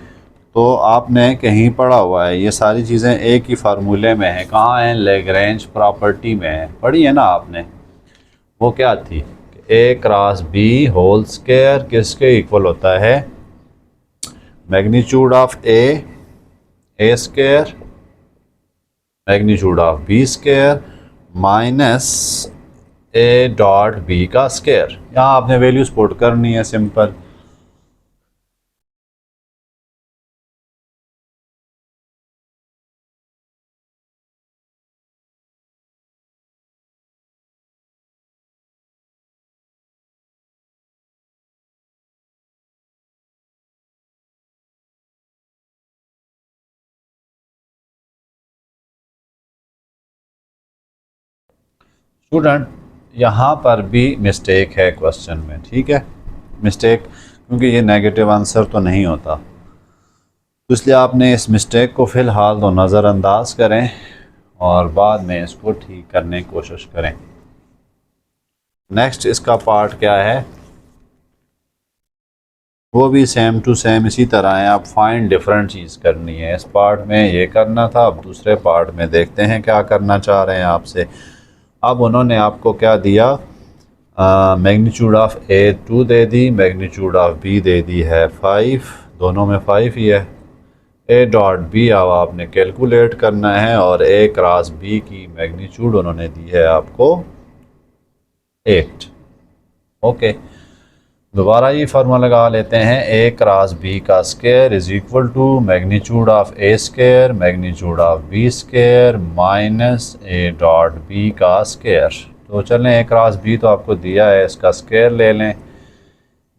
A: तो आपने कहीं पढ़ा हुआ है, ये सारी चीज़ें एक ही फार्मूले में हैं, कहाँ हैं, लैग्रेंज प्रॉपर्टी में है, पढ़ी है ना आपने। वो क्या थी, A cross B whole square किसके इक्वल होता है, magnitude of A square magnitude of B square minus A dot B का स्क्वायर। यहाँ आपने वैल्यूज पुट करनी है सिंपल। स्टूडेंट यहाँ पर भी मिस्टेक है क्वेश्चन में, ठीक है, मिस्टेक, क्योंकि ये नेगेटिव आंसर तो नहीं होता, तो इसलिए आपने इस मिस्टेक को फ़िलहाल तो नज़रअंदाज करें और बाद में इसको ठीक करने की कोशिश करें। नेक्स्ट इसका पार्ट क्या है, वो भी सेम टू सेम इसी तरह है। आप फाइंड डिफरेंट चीज़ करनी है। इस पार्ट में ये करना था, अब दूसरे पार्ट में देखते हैं क्या करना चाह रहे हैं आपसे। अब उन्होंने आपको क्या दिया, मैग्नीट्यूड ऑफ ए 2 दे दी, मैग्नीट्यूड ऑफ बी दे दी है 5, दोनों में 5 ही है। ए डॉट बी अब आपने कैलकुलेट करना है और ए क्रॉस बी की मैग्नीट्यूड उन्होंने दी है आपको 8। ओके, दोबारा ये फार्मूला लगा लेते हैं। ए क्रॉस बी का square is equal to magnitude of A square magnitude of B square minus A dot B का स्क्वायर। तो चलें, ए क्रॉस बी तो आपको दिया है, इसका स्क्वायर ले लें,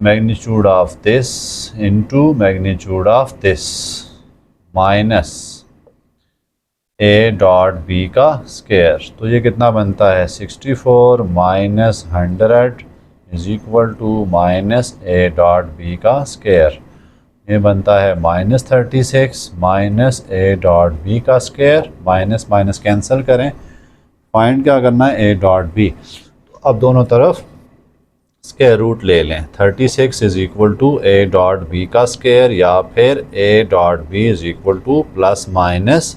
A: magnitude of this into magnitude of this minus A dot B का स्क्वायर। तो ये कितना बनता है, 64 minus 100 is equal to minus A dot B का स्क्वायर। ये बनता है -36 माइनस ए डॉट बी का स्क्वायर, माइनस माइनस कैंसिल करें, फाइंड क्या करना है, ए डॉट बी। तो अब दोनों तरफ स्क्वायर रूट ले लें। 36 is equal to A dot B का स्क्वायर या फिर A dot B is equal to plus minus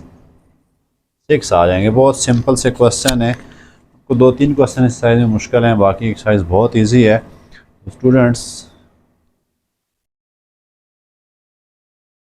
A: 6 आ जाएंगे। बहुत सिंपल से क्वेश्चन है, आपको 2-3 क्वेश्चन इस साइज में मुश्किल हैं, बाकी एक्सरसाइज बहुत इजी है। स्टूडेंट्स